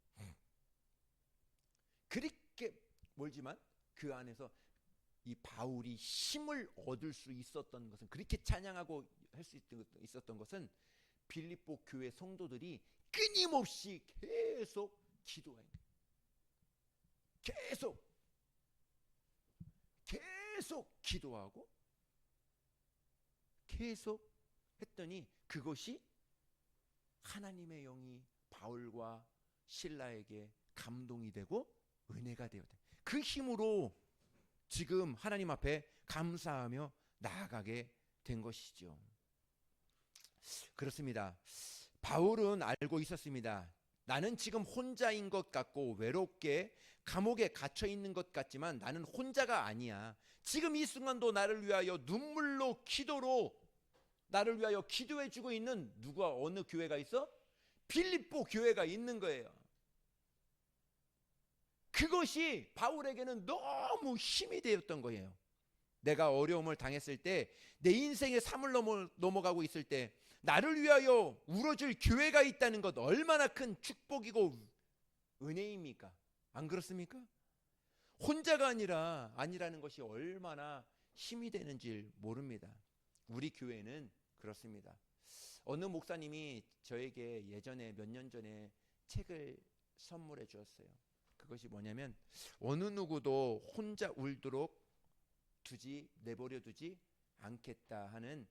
그렇게 멀지만 그 안에서 이 바울이 힘을 얻을 수 있었던 것은, 그렇게 찬양하고 할 수 있었던 것은 빌립보 교회 성도들이 끊임없이 계속 기도해요. 계속 기도하고 계속 했더니 그것이 하나님의 영이 바울과 실라에게 감동이 되고 은혜가 되었다. 그 힘으로 지금 하나님 앞에 감사하며 나아가게 된 것이죠. 그렇습니다. 바울은 알고 있었습니다. 나는 지금 혼자인 것 같고 외롭게 감옥에 갇혀 있는 것 같지만 나는 혼자가 아니야. 지금 이 순간도 나를 위하여 눈물로 기도로 나를 위하여 기도해 주고 있는 누가, 어느 교회가 있어? 빌립보 교회가 있는 거예요. 그것이 바울에게는 너무 힘이 되었던 거예요. 내가 어려움을 당했을 때, 내 인생의 삶을 넘어가고 있을 때 나를 위하여 울어줄 교회가 있다는 것, 얼마나 큰 축복이고 은혜입니까? 안 그렇습니까? 혼자가 아니라는 것이 얼마나 힘이 되는지 모릅니다. 우리 교회는 그렇습니다. 어느 목사님이 저에게 예전에, 몇 년 전에 책을 선물해 주었어요. 그것이 뭐냐면, 어느 누구도 혼자 울도록 내버려 두지 않겠다 하는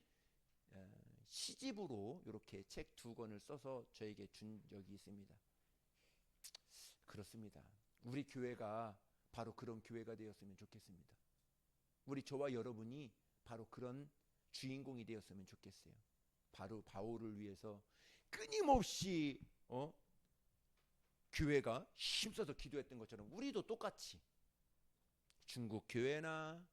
시집으로 이렇게 책 2권을 써서 저에게 준 적이 있습니다. 그렇습니다. 우리 교회가 바로 그런 교회가 되었으면 좋겠습니다. 저와 여러분이 바로 그런 주인공이 되었으면 좋겠어요. 바로 바울을 위해서 끊임없이 교회가 힘써서 기도했던 것처럼 우리도 똑같이 중국 교회나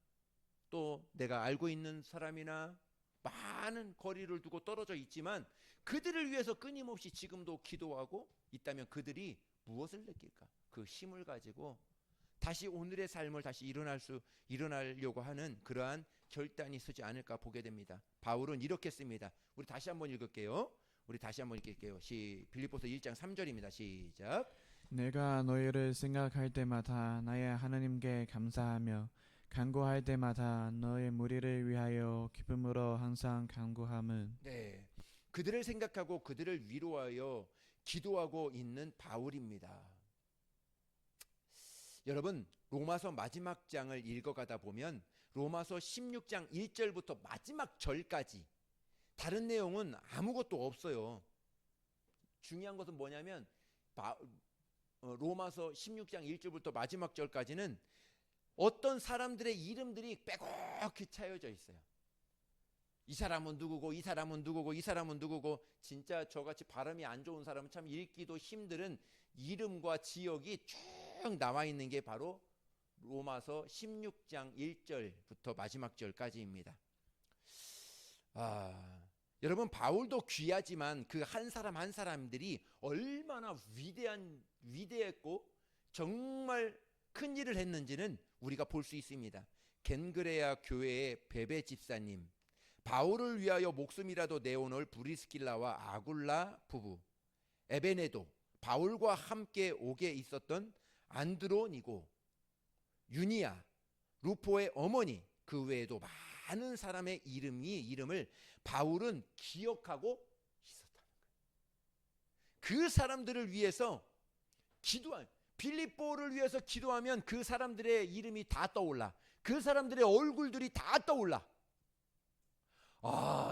또 내가 알고 있는 사람이나 많은 거리를 두고 떨어져 있지만 그들을 위해서 끊임없이 지금도 기도하고 있다면 그들이 무엇을 느낄까? 그 힘을 가지고 다시 오늘의 삶을 다시 일어나려고 하는 그러한 결단이 서지 않을까 보게 됩니다. 바울은 이렇게 씁니다. 우리 다시 한번 읽을게요. 빌립보서 1장 3절입니다. 시작. 내가 너희를 생각할 때마다 나의 하나님께 감사하며 간구할 때마다 너의 무리를 위하여 기쁨으로 항상 간구함은. 네, 그들을 생각하고 그들을 위로하여 기도하고 있는 바울입니다. 여러분, 로마서 마지막 장을 읽어가다 보면 로마서 16장 1절부터 마지막 절까지 다른 내용은 아무것도 없어요. 중요한 것은 뭐냐면 로마서 16장 1절부터 마지막 절까지는 어떤 사람들의 이름들이 빼곡히 차여져 있어요. 이 사람은 누구고 이 사람은 누구고 이 사람은 누구고, 진짜 저같이 발음이 안 좋은 사람은 참 읽기도 힘든 이름과 지역이 쭉 나와 있는 게 바로 로마서 16장 1절부터 마지막 절까지입니다. 여러분, 바울도 귀하지만 그 한 사람 한 사람들이 얼마나 위대했고 정말 큰 일을 했는지는 우리가 볼 수 있습니다. 겐그레아 교회의 베베 집사님, 바울을 위하여 목숨이라도 내어놓을 브리스길라와 아굴라 부부, 에베네도, 바울과 함께 오게 있었던 안드로니고, 유니아, 루포의 어머니, 그 외에도 많은 사람의 이름을 바울은 기억하고 있었다는 거예요. 그 사람들을 위해서 빌립보를 위해서 기도하면 그 사람들의 이름이 다 떠올라. 그 사람들의 얼굴들이 다 떠올라.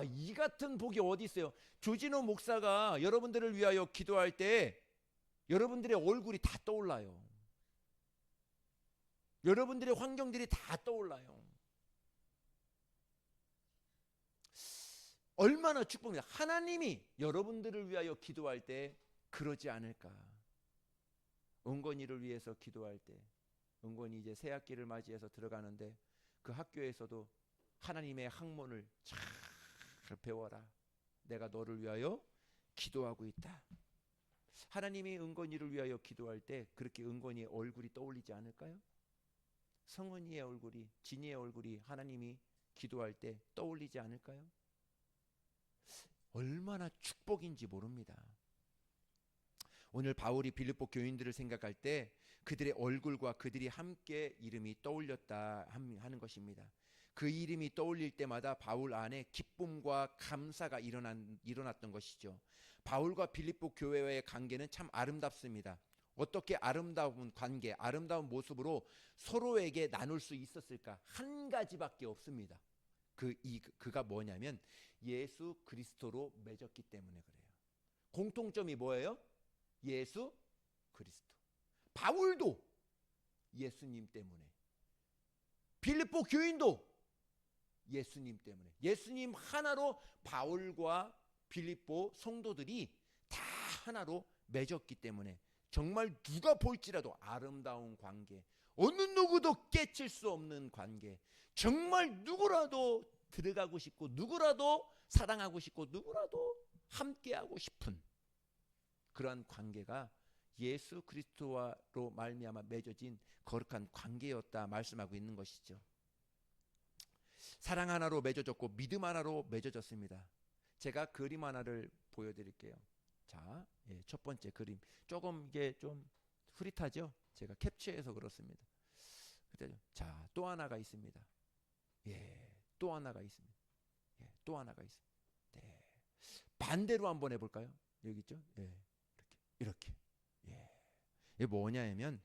이 같은 복이 어디 있어요? 조진호 목사가 여러분들을 위하여 기도할 때 여러분들의 얼굴이 다 떠올라요. 여러분들의 환경들이 다 떠올라요. 얼마나 축복입니다. 하나님이 여러분들을 위하여 기도할 때 그러지 않을까. 은건이를 위해서 기도할 때, 은건이 이제 새 학기를 맞이해서 들어가는데 그 학교에서도 하나님의 학문을 잘 배워라. 내가 너를 위하여 기도하고 있다. 하나님이 은건이를 위하여 기도할 때 그렇게 은건이의 얼굴이 떠올리지 않을까요? 성은이의 얼굴이, 진이의 얼굴이 하나님이 기도할 때 떠올리지 않을까요? 얼마나 축복인지 모릅니다. 오늘 바울이 빌립보 교인들을 생각할 때 그들의 얼굴과 그들이 함께 이름이 떠올렸다 하는 것입니다. 그 이름이 떠올릴 때마다 바울 안에 기쁨과 감사가 일어났던 것이죠. 바울과 빌립보 교회와의 관계는 참 아름답습니다. 어떻게 아름다운 관계, 아름다운 모습으로 서로에게 나눌 수 있었을까? 한 가지밖에 없습니다. 그가 뭐냐면 예수 그리스도로 맺었기 때문에 그래요. 공통점이 뭐예요? 예수 그리스도. 바울도 예수님 때문에, 빌립보 교인도 예수님 때문에, 예수님 하나로 바울과 빌립보 성도들이 다 하나로 맺었기 때문에 정말 누가 볼지라도 아름다운 관계, 어느 누구도 깨칠 수 없는 관계, 정말 누구라도 들어가고 싶고 누구라도 사랑하고 싶고 누구라도 함께하고 싶은 그러한 관계가 예수 그리스도로 말미암아 맺어진 거룩한 관계였다 말씀하고 있는 것이죠. 사랑 하나로 맺어졌고 믿음 하나로 맺어졌습니다. 제가 그림 하나를 보여드릴게요. 자, 첫 번째 그림. 조금 이게 좀 흐릿하죠? 제가 캡처해서 그렇습니다. 자, 또 하나가 있습니다. 또 하나가 있습니다. 또 하나가 있습니다. 네. 반대로 한번 해볼까요? 여기 있죠? 이렇게. 이게 뭐냐면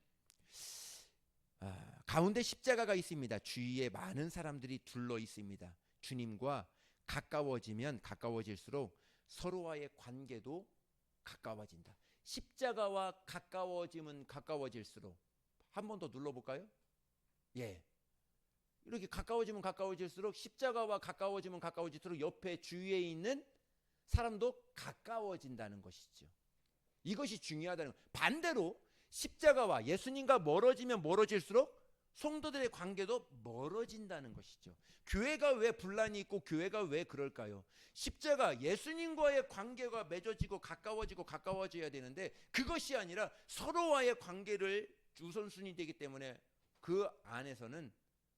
가운데 십자가가 있습니다. 주위에 많은 사람들이 둘러 있습니다. 주님과 가까워지면 가까워질수록 서로와의 관계도 가까워진다. 십자가와 가까워지면 가까워질수록 한 번 더 눌러볼까요? 이렇게 가까워지면 가까워질수록 십자가와 가까워지면 가까워질수록 옆에 주위에 있는 사람도 가까워진다는 것이죠. 이것이 중요하다는 거예요. 반대로 십자가와 예수님과 멀어지면 멀어질수록 성도들의 관계도 멀어진다는 것이죠. 교회가 왜 분란이 있고 교회가 왜 그럴까요? 십자가 예수님과의 관계가 맺어지고 가까워져야 되는데 그것이 아니라 서로와의 관계를 우선순위 되기 때문에 그 안에서는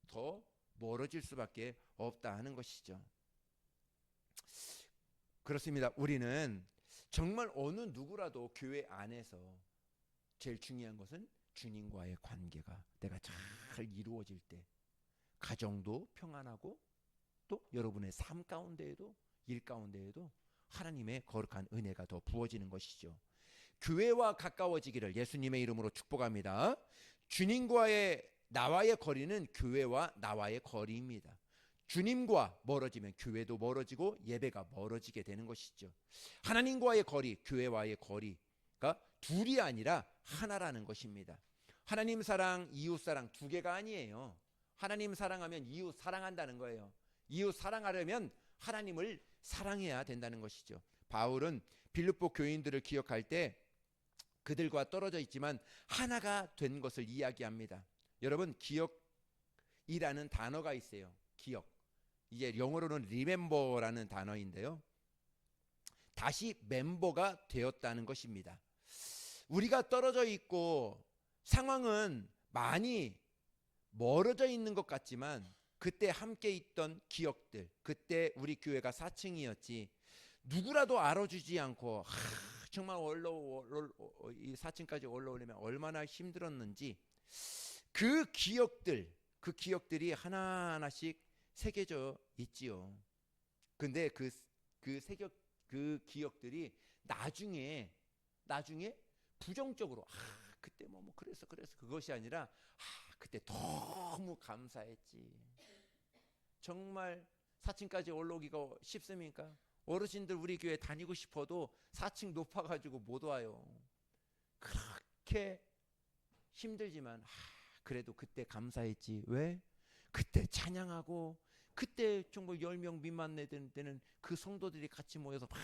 더 멀어질 수밖에 없다 하는 것이죠. 그렇습니다. 우리는 정말 어느 누구라도 교회 안에서 제일 중요한 것은 주님과의 관계가 내가 잘 이루어질 때 가정도 평안하고 또 여러분의 삶 가운데에도 일 가운데에도 하나님의 거룩한 은혜가 더 부어지는 것이죠. 교회와 가까워지기를 예수님의 이름으로 축복합니다. 주님과의 나와의 거리는 교회와 나와의 거리입니다. 주님과 멀어지면 교회도 멀어지고 예배가 멀어지게 되는 것이죠. 하나님과의 거리, 교회와의 거리가 둘이 아니라 하나라는 것입니다. 하나님 사랑, 이웃 사랑 두 개가 아니에요. 하나님 사랑하면 이웃 사랑한다는 거예요. 이웃 사랑하려면 하나님을 사랑해야 된다는 것이죠. 바울은 빌립보 교인들을 기억할 때 그들과 떨어져 있지만 하나가 된 것을 이야기합니다. 여러분, 기억이라는 단어가 있어요. 기억. 이제 영어로는 remember라는 단어인데요. 다시 멤버가 되었다는 것입니다. 우리가 떨어져 있고 상황은 많이 멀어져 있는 것 같지만 그때 함께 있던 기억들, 그때 우리 교회가 4층이었지 누구라도 알아주지 않고 정말 이 4층까지 올라오려면 얼마나 힘들었는지 그 기억들, 그 기억들이 하나하나씩 새겨져 있지요. 근데 그 기억들이 나중에 부정적으로 그때 뭐 그래서 그것이 아니라 그때 너무 감사했지. 정말 4층까지 올라오기가 쉽습니까? 어르신들 우리 교회 다니고 싶어도 4층 높아가지고 못 와요. 그렇게 힘들지만 그래도 그때 감사했지. 왜? 그때 찬양하고 그때 정말 10명 미만 되는 그 성도들이 같이 모여서 막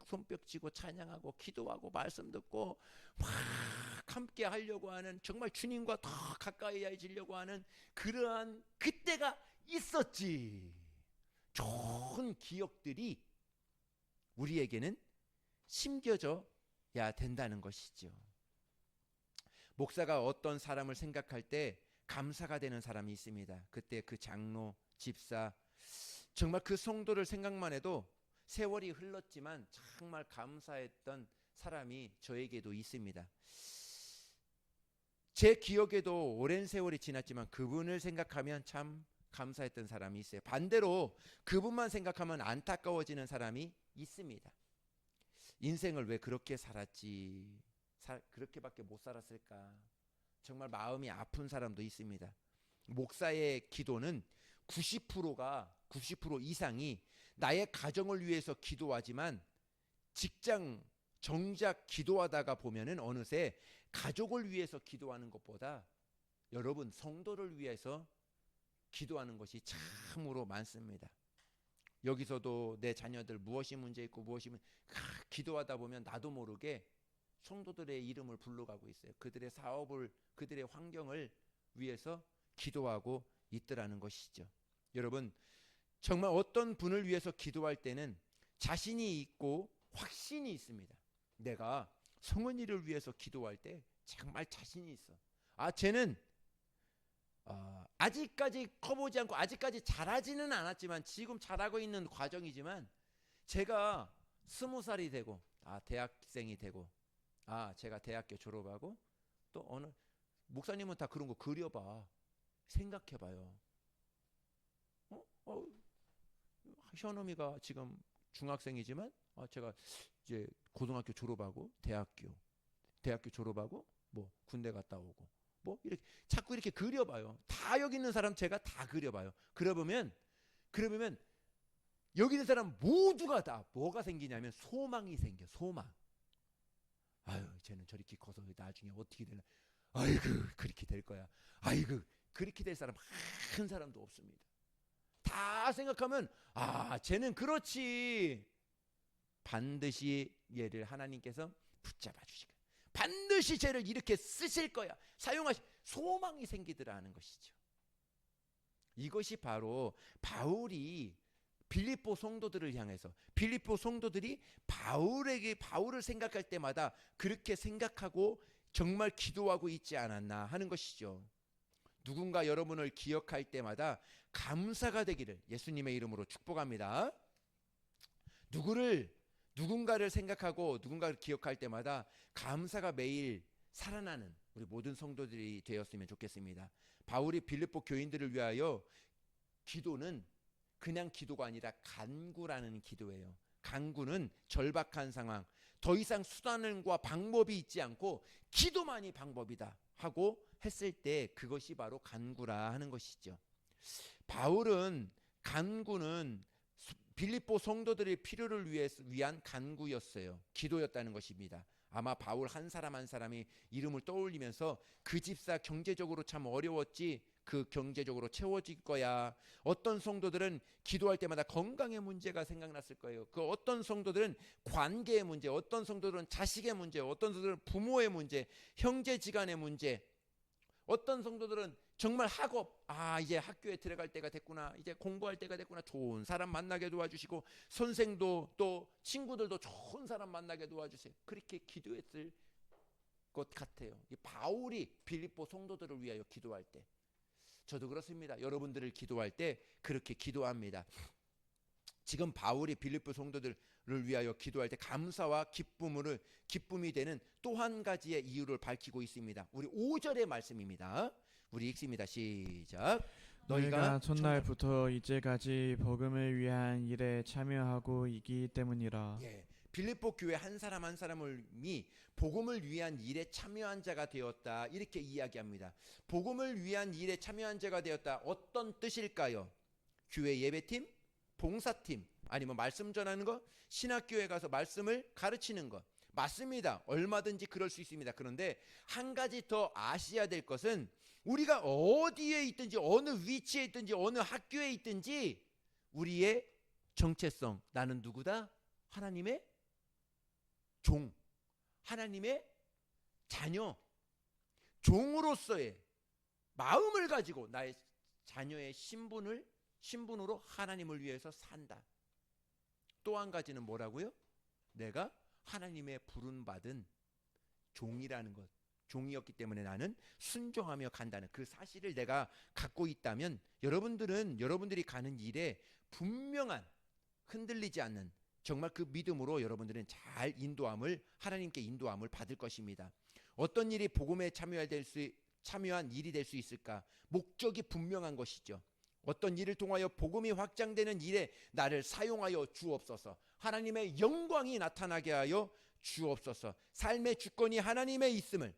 손뼉치고 찬양하고 기도하고 말씀 듣고 막 함께 하려고 하는, 정말 주님과 더 가까이 해지려고 하는 그러한 그때가 있었지. 좋은 기억들이 우리에게는 심겨져야 된다는 것이죠. 목사가 어떤 사람을 생각할 때 감사가 되는 사람이 있습니다. 그때 그 장로, 집사, 정말 그 성도를 생각만 해도 세월이 흘렀지만 정말 감사했던 사람이 저에게도 있습니다. 제 기억에도 오랜 세월이 지났지만 그분을 생각하면 참 감사했던 사람이 있어요. 반대로 그분만 생각하면 안타까워지는 사람이 있습니다. 인생을 왜 그렇게 살았지? 그렇게밖에 못 살았을까? 정말 마음이 아픈 사람도 있습니다. 목사의 기도는 90% 이상이 나의 가정을 위해서 기도하지만 직장 정작 기도하다가 보면은 어느새 가족을 위해서 기도하는 것보다 여러분 성도를 위해서 기도하는 것이 참으로 많습니다. 여기서도 내 자녀들 무엇이 문제 있고 무엇이 기도하다 보면 나도 모르게 성도들의 이름을 불러가고 있어요. 그들의 사업을, 그들의 환경을 위해서 기도하고 있더라는 것이죠. 여러분, 정말 어떤 분을 위해서 기도할 때는 자신이 있고 확신이 있습니다. 내가 성은이를 위해서 기도할 때 정말 자신이 있어. 쟤는 아직까지 커보지 않고 아직까지 잘하지는 않았지만 지금 잘하고 있는 과정이지만 제가 20살이 되고 대학생이 되고 제가 대학교 졸업하고 또 어느 목사님은 다 그런 거 그려봐. 생각해봐요. 현엄이가 지금 중학생이지만 제가 이제 고등학교 졸업하고 대학교 졸업하고 뭐 군대 갔다 오고 뭐 이렇게 자꾸 이렇게 그려봐요. 다 여기 있는 사람 제가 다 그려봐요. 그러면 여기 있는 사람 모두가 다 뭐가 생기냐면 소망이 생겨. 소망. 쟤는 저렇게 커서 나중에 어떻게 되나. 그렇게 될 거야. 그렇게 될 사람 한 사람도 없습니다. 다 생각하면 쟤는 그렇지. 반드시 얘를 하나님께서 붙잡아 주실 거야. 반드시 쟤를 이렇게 쓰실 거야. 소망이 생기더라 하는 것이죠. 이것이 바로 바울이 빌립보 성도들을 향해서, 빌립보 성도들이 바울을 생각할 때마다 그렇게 생각하고 정말 기도하고 있지 않았나 하는 것이죠. 누군가 여러분을 기억할 때마다 감사가 되기를 예수님의 이름으로 축복합니다. 누군가를 생각하고 누군가를 기억할 때마다 감사가 매일 살아나는 우리 모든 성도들이 되었으면 좋겠습니다. 바울이 빌립보 교인들을 위하여 기도는 그냥 기도가 아니라 간구라는 기도예요. 간구는 절박한 상황, 더 이상 수단과 방법이 있지 않고 기도만이 방법이다 하고 했을 때 그것이 바로 간구라 하는 것이죠. 바울은 간구는 빌립보 성도들의 필요를 위한 간구였어요. 기도였다는 것입니다. 아마 바울 한 사람 한 사람이 이름을 떠올리면서 그 집사 경제적으로 참 어려웠지 그 경제적으로 채워질 거야. 어떤 성도들은 기도할 때마다 건강의 문제가 생각났을 거예요. 그 어떤 성도들은 관계의 문제, 어떤 성도들은 자식의 문제, 어떤 성도들은 부모의 문제, 형제지간의 문제, 어떤 성도들은 정말 학업, 이제 학교에 들어갈 때가 됐구나, 이제 공부할 때가 됐구나, 좋은 사람 만나게 도와주시고 선생도 또 친구들도 좋은 사람 만나게 도와주세요. 그렇게 기도했을 것 같아요. 바울이 빌립보 성도들을 위하여 기도할 때, 저도 그렇습니다. 여러분들을 기도할 때 그렇게 기도합니다. 지금 바울이 빌립보 성도들을 위하여 기도할 때 감사와 기쁨이 되는 또 한 가지의 이유를 밝히고 있습니다. 우리 5절의 말씀입니다. 우리 읽습니다. 시작. 너희가 첫날부터 이제까지 복음을 위한 일에 참여하고 있기 때문이라. 예, 빌립보 교회 한 사람 한 사람이 복음을 위한 일에 참여한 자가 되었다. 이렇게 이야기합니다. 복음을 위한 일에 참여한 자가 되었다. 어떤 뜻일까요? 교회 예배팀, 봉사팀, 아니면 말씀 전하는 거, 신학교에 가서 말씀을 가르치는 거. 맞습니다. 얼마든지 그럴 수 있습니다. 그런데 한 가지 더 아셔야 될 것은 우리가 어디에 있든지 어느 위치에 있든지 어느 학교에 있든지 우리의 정체성, 나는 누구다? 하나님의 종, 하나님의 자녀, 종으로서의 마음을 가지고 나의 자녀의 신분으로 하나님을 위해서 산다. 또 한 가지는 뭐라고요? 내가 하나님의 부름받은 종이라는 것, 종이었기 때문에 나는 순종하며 간다는 그 사실을 내가 갖고 있다면 여러분들이 가는 일에 분명한, 흔들리지 않는 정말 그 믿음으로 여러분들은 잘 하나님께 인도함을 받을 것입니다. 어떤 일이 복음에 참여한 일이 될 수 있을까? 목적이 분명한 것이죠. 어떤 일을 통하여 복음이 확장되는 일에 나를 사용하여 주옵소서. 하나님의 영광이 나타나게 하여 주옵소서. 삶의 주권이 하나님에 있음을,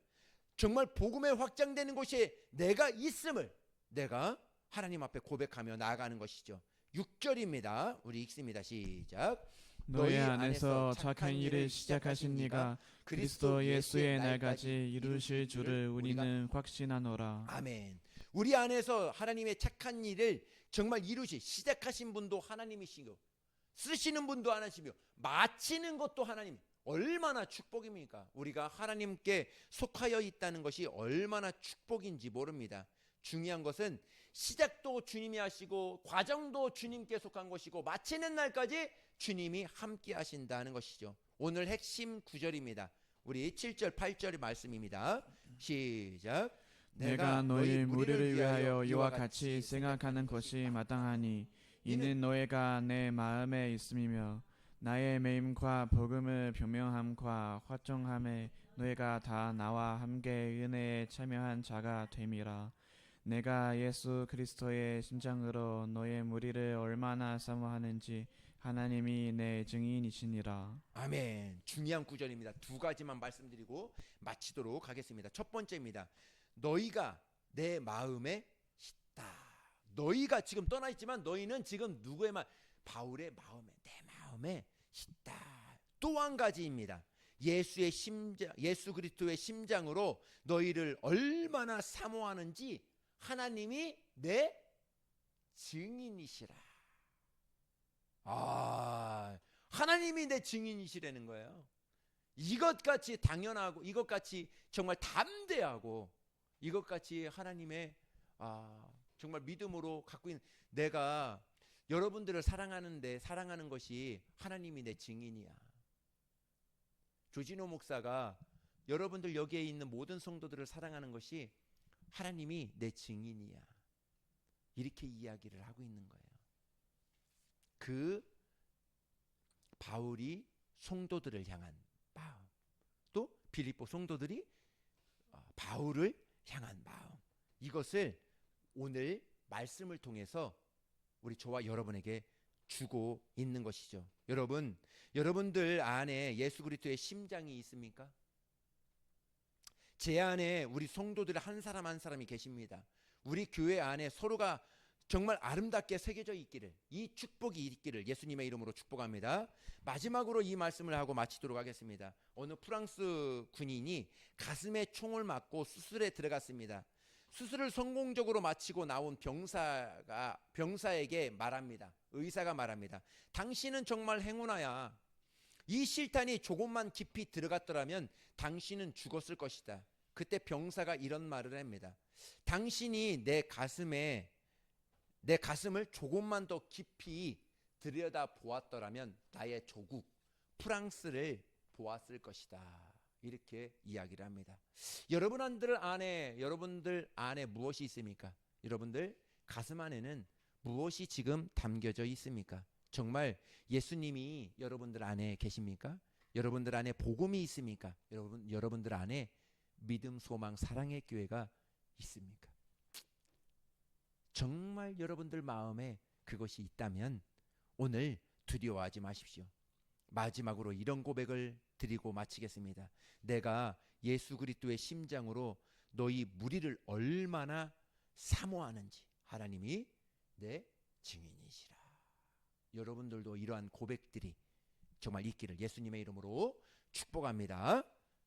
정말 복음에 확장되는 곳에 내가 있음을 내가 하나님 앞에 고백하며 나아가는 것이죠. 6절입니다. 우리 읽습니다. 시작. 너희 안에서 착한 일을 시작하신 이가 그리스도 예수의 날까지 이루실 줄을 우리는 확신하노라. 아멘. 우리 안에서 하나님의 착한 일을 정말 시작하신 분도 하나님이시고 쓰시는 분도 하나님이시며 마치는 것도 하나님. 얼마나 축복입니까? 우리가 하나님께 속하여 있다는 것이 얼마나 축복인지 모릅니다. 중요한 것은 시작도 주님이 하시고 과정도 주님께 속한 것이고 마치는 날까지 주님이 함께 하신다는 것이죠. 오늘 핵심 구절입니다. 우리 7절 8절의 말씀입니다. 시작. 내가 너희 무리를 위하여 이와 같이 생각하는 것이 마땅하니 이는 너희가 내 마음에 있음이며 나의 매임과 복음을 표명함과 확정함에 너희가 다 나와 함께 은혜에 참여한 자가 됨이라. 내가 예수 그리스도의 심장으로 너의 무리를 얼마나 사모하는지 하나님이 내 증인이시니라. 아멘. 중요한 구절입니다. 두 가지만 말씀드리고 마치도록 하겠습니다. 첫 번째입니다. 너희가 내 마음에 있다. 너희가 지금 떠나 있지만 너희는 지금 누구의 바울의 마음에, 내 마음에 있다. 또 한 가지입니다. 예수 그리스도의 심장으로 너희를 얼마나 사모하는지 하나님이 내 증인이시라. 하나님이 내 증인이시라는 거예요. 이것같이 당연하고 이것같이 정말 담대하고 이것같이 하나님의 정말 믿음으로 갖고 있는, 내가 여러분들을 사랑하는 것이 하나님이 내 증인이야. 조진호 목사가 여러분들 여기에 있는 모든 성도들을 사랑하는 것이 하나님이 내 증인이야. 이렇게 이야기를 하고 있는 거예요. 그 바울이 성도들을 향한 마음, 또 빌립보 성도들이 바울을 향한 마음, 이것을 오늘 말씀을 통해서 저와 여러분에게 주고 있는 것이죠. 여러분들 안에 예수 그리스도의 심장이 있습니까? 제 안에 우리 성도들 한 사람 한 사람이 계십니다. 우리 교회 안에 서로가 정말 아름답게 새겨져 있기를, 이 축복이 있기를 예수님의 이름으로 축복합니다. 마지막으로 이 말씀을 하고 마치도록 하겠습니다. 어느 프랑스 군인이 가슴에 총을 맞고 수술에 들어갔습니다. 수술을 성공적으로 마치고 나온 병사에게 말합니다. 의사가 말합니다. 당신은 정말 행운아야. 이 실탄이 조금만 깊이 들어갔더라면 당신은 죽었을 것이다. 그때 병사가 이런 말을 합니다. 당신이 내 가슴을 조금만 더 깊이 들여다 보았더라면 나의 조국 프랑스를 보았을 것이다. 이렇게 이야기를 합니다. 여러분들 안에 무엇이 있습니까? 여러분들 가슴 안에는 무엇이 지금 담겨져 있습니까? 정말 예수님이 여러분들 안에 계십니까? 여러분들 안에 복음이 있습니까? 여러분들 안에 믿음, 소망, 사랑의 교회가 있습니까? 정말 여러분들 마음에 그것이 있다면 오늘 두려워하지 마십시오. 마지막으로 이런 고백을 드리고 마치겠습니다. 내가 예수 그리스도의 심장으로 너희 무리를 얼마나 사모하는지 하나님이 내 증인이시라. 여러분들도 이러한 고백들이 정말 있기를 예수님의 이름으로 축복합니다.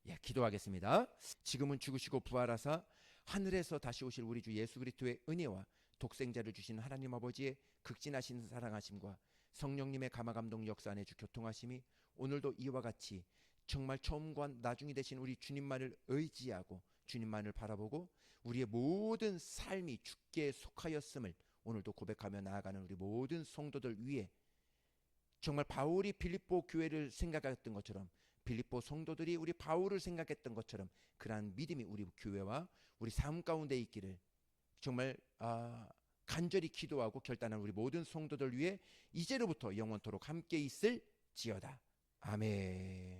예, 기도하겠습니다. 지금은 죽으시고 부활하사 하늘에서 다시 오실 우리 주 예수 그리스도의 은혜와 독생자를 주신 하나님 아버지의 극진하신 사랑하심과 성령님의 감화감동 역사 안에 주 교통하심이 오늘도 이와 같이 정말 처음과 나중이 되신 우리 주님만을 의지하고 주님만을 바라보고 우리의 모든 삶이 주께 속하였음을 오늘도 고백하며 나아가는 우리 모든 성도들 위해 정말 바울이 빌립보 교회를 생각했던 것처럼 빌립보 성도들이 우리 바울을 생각했던 것처럼 그러한 믿음이 우리 교회와 우리 삶 가운데 있기를 정말 간절히 기도하고 결단한 우리 모든 성도들 위해 이제로부터 영원토록 함께 있을지어다. 아멘.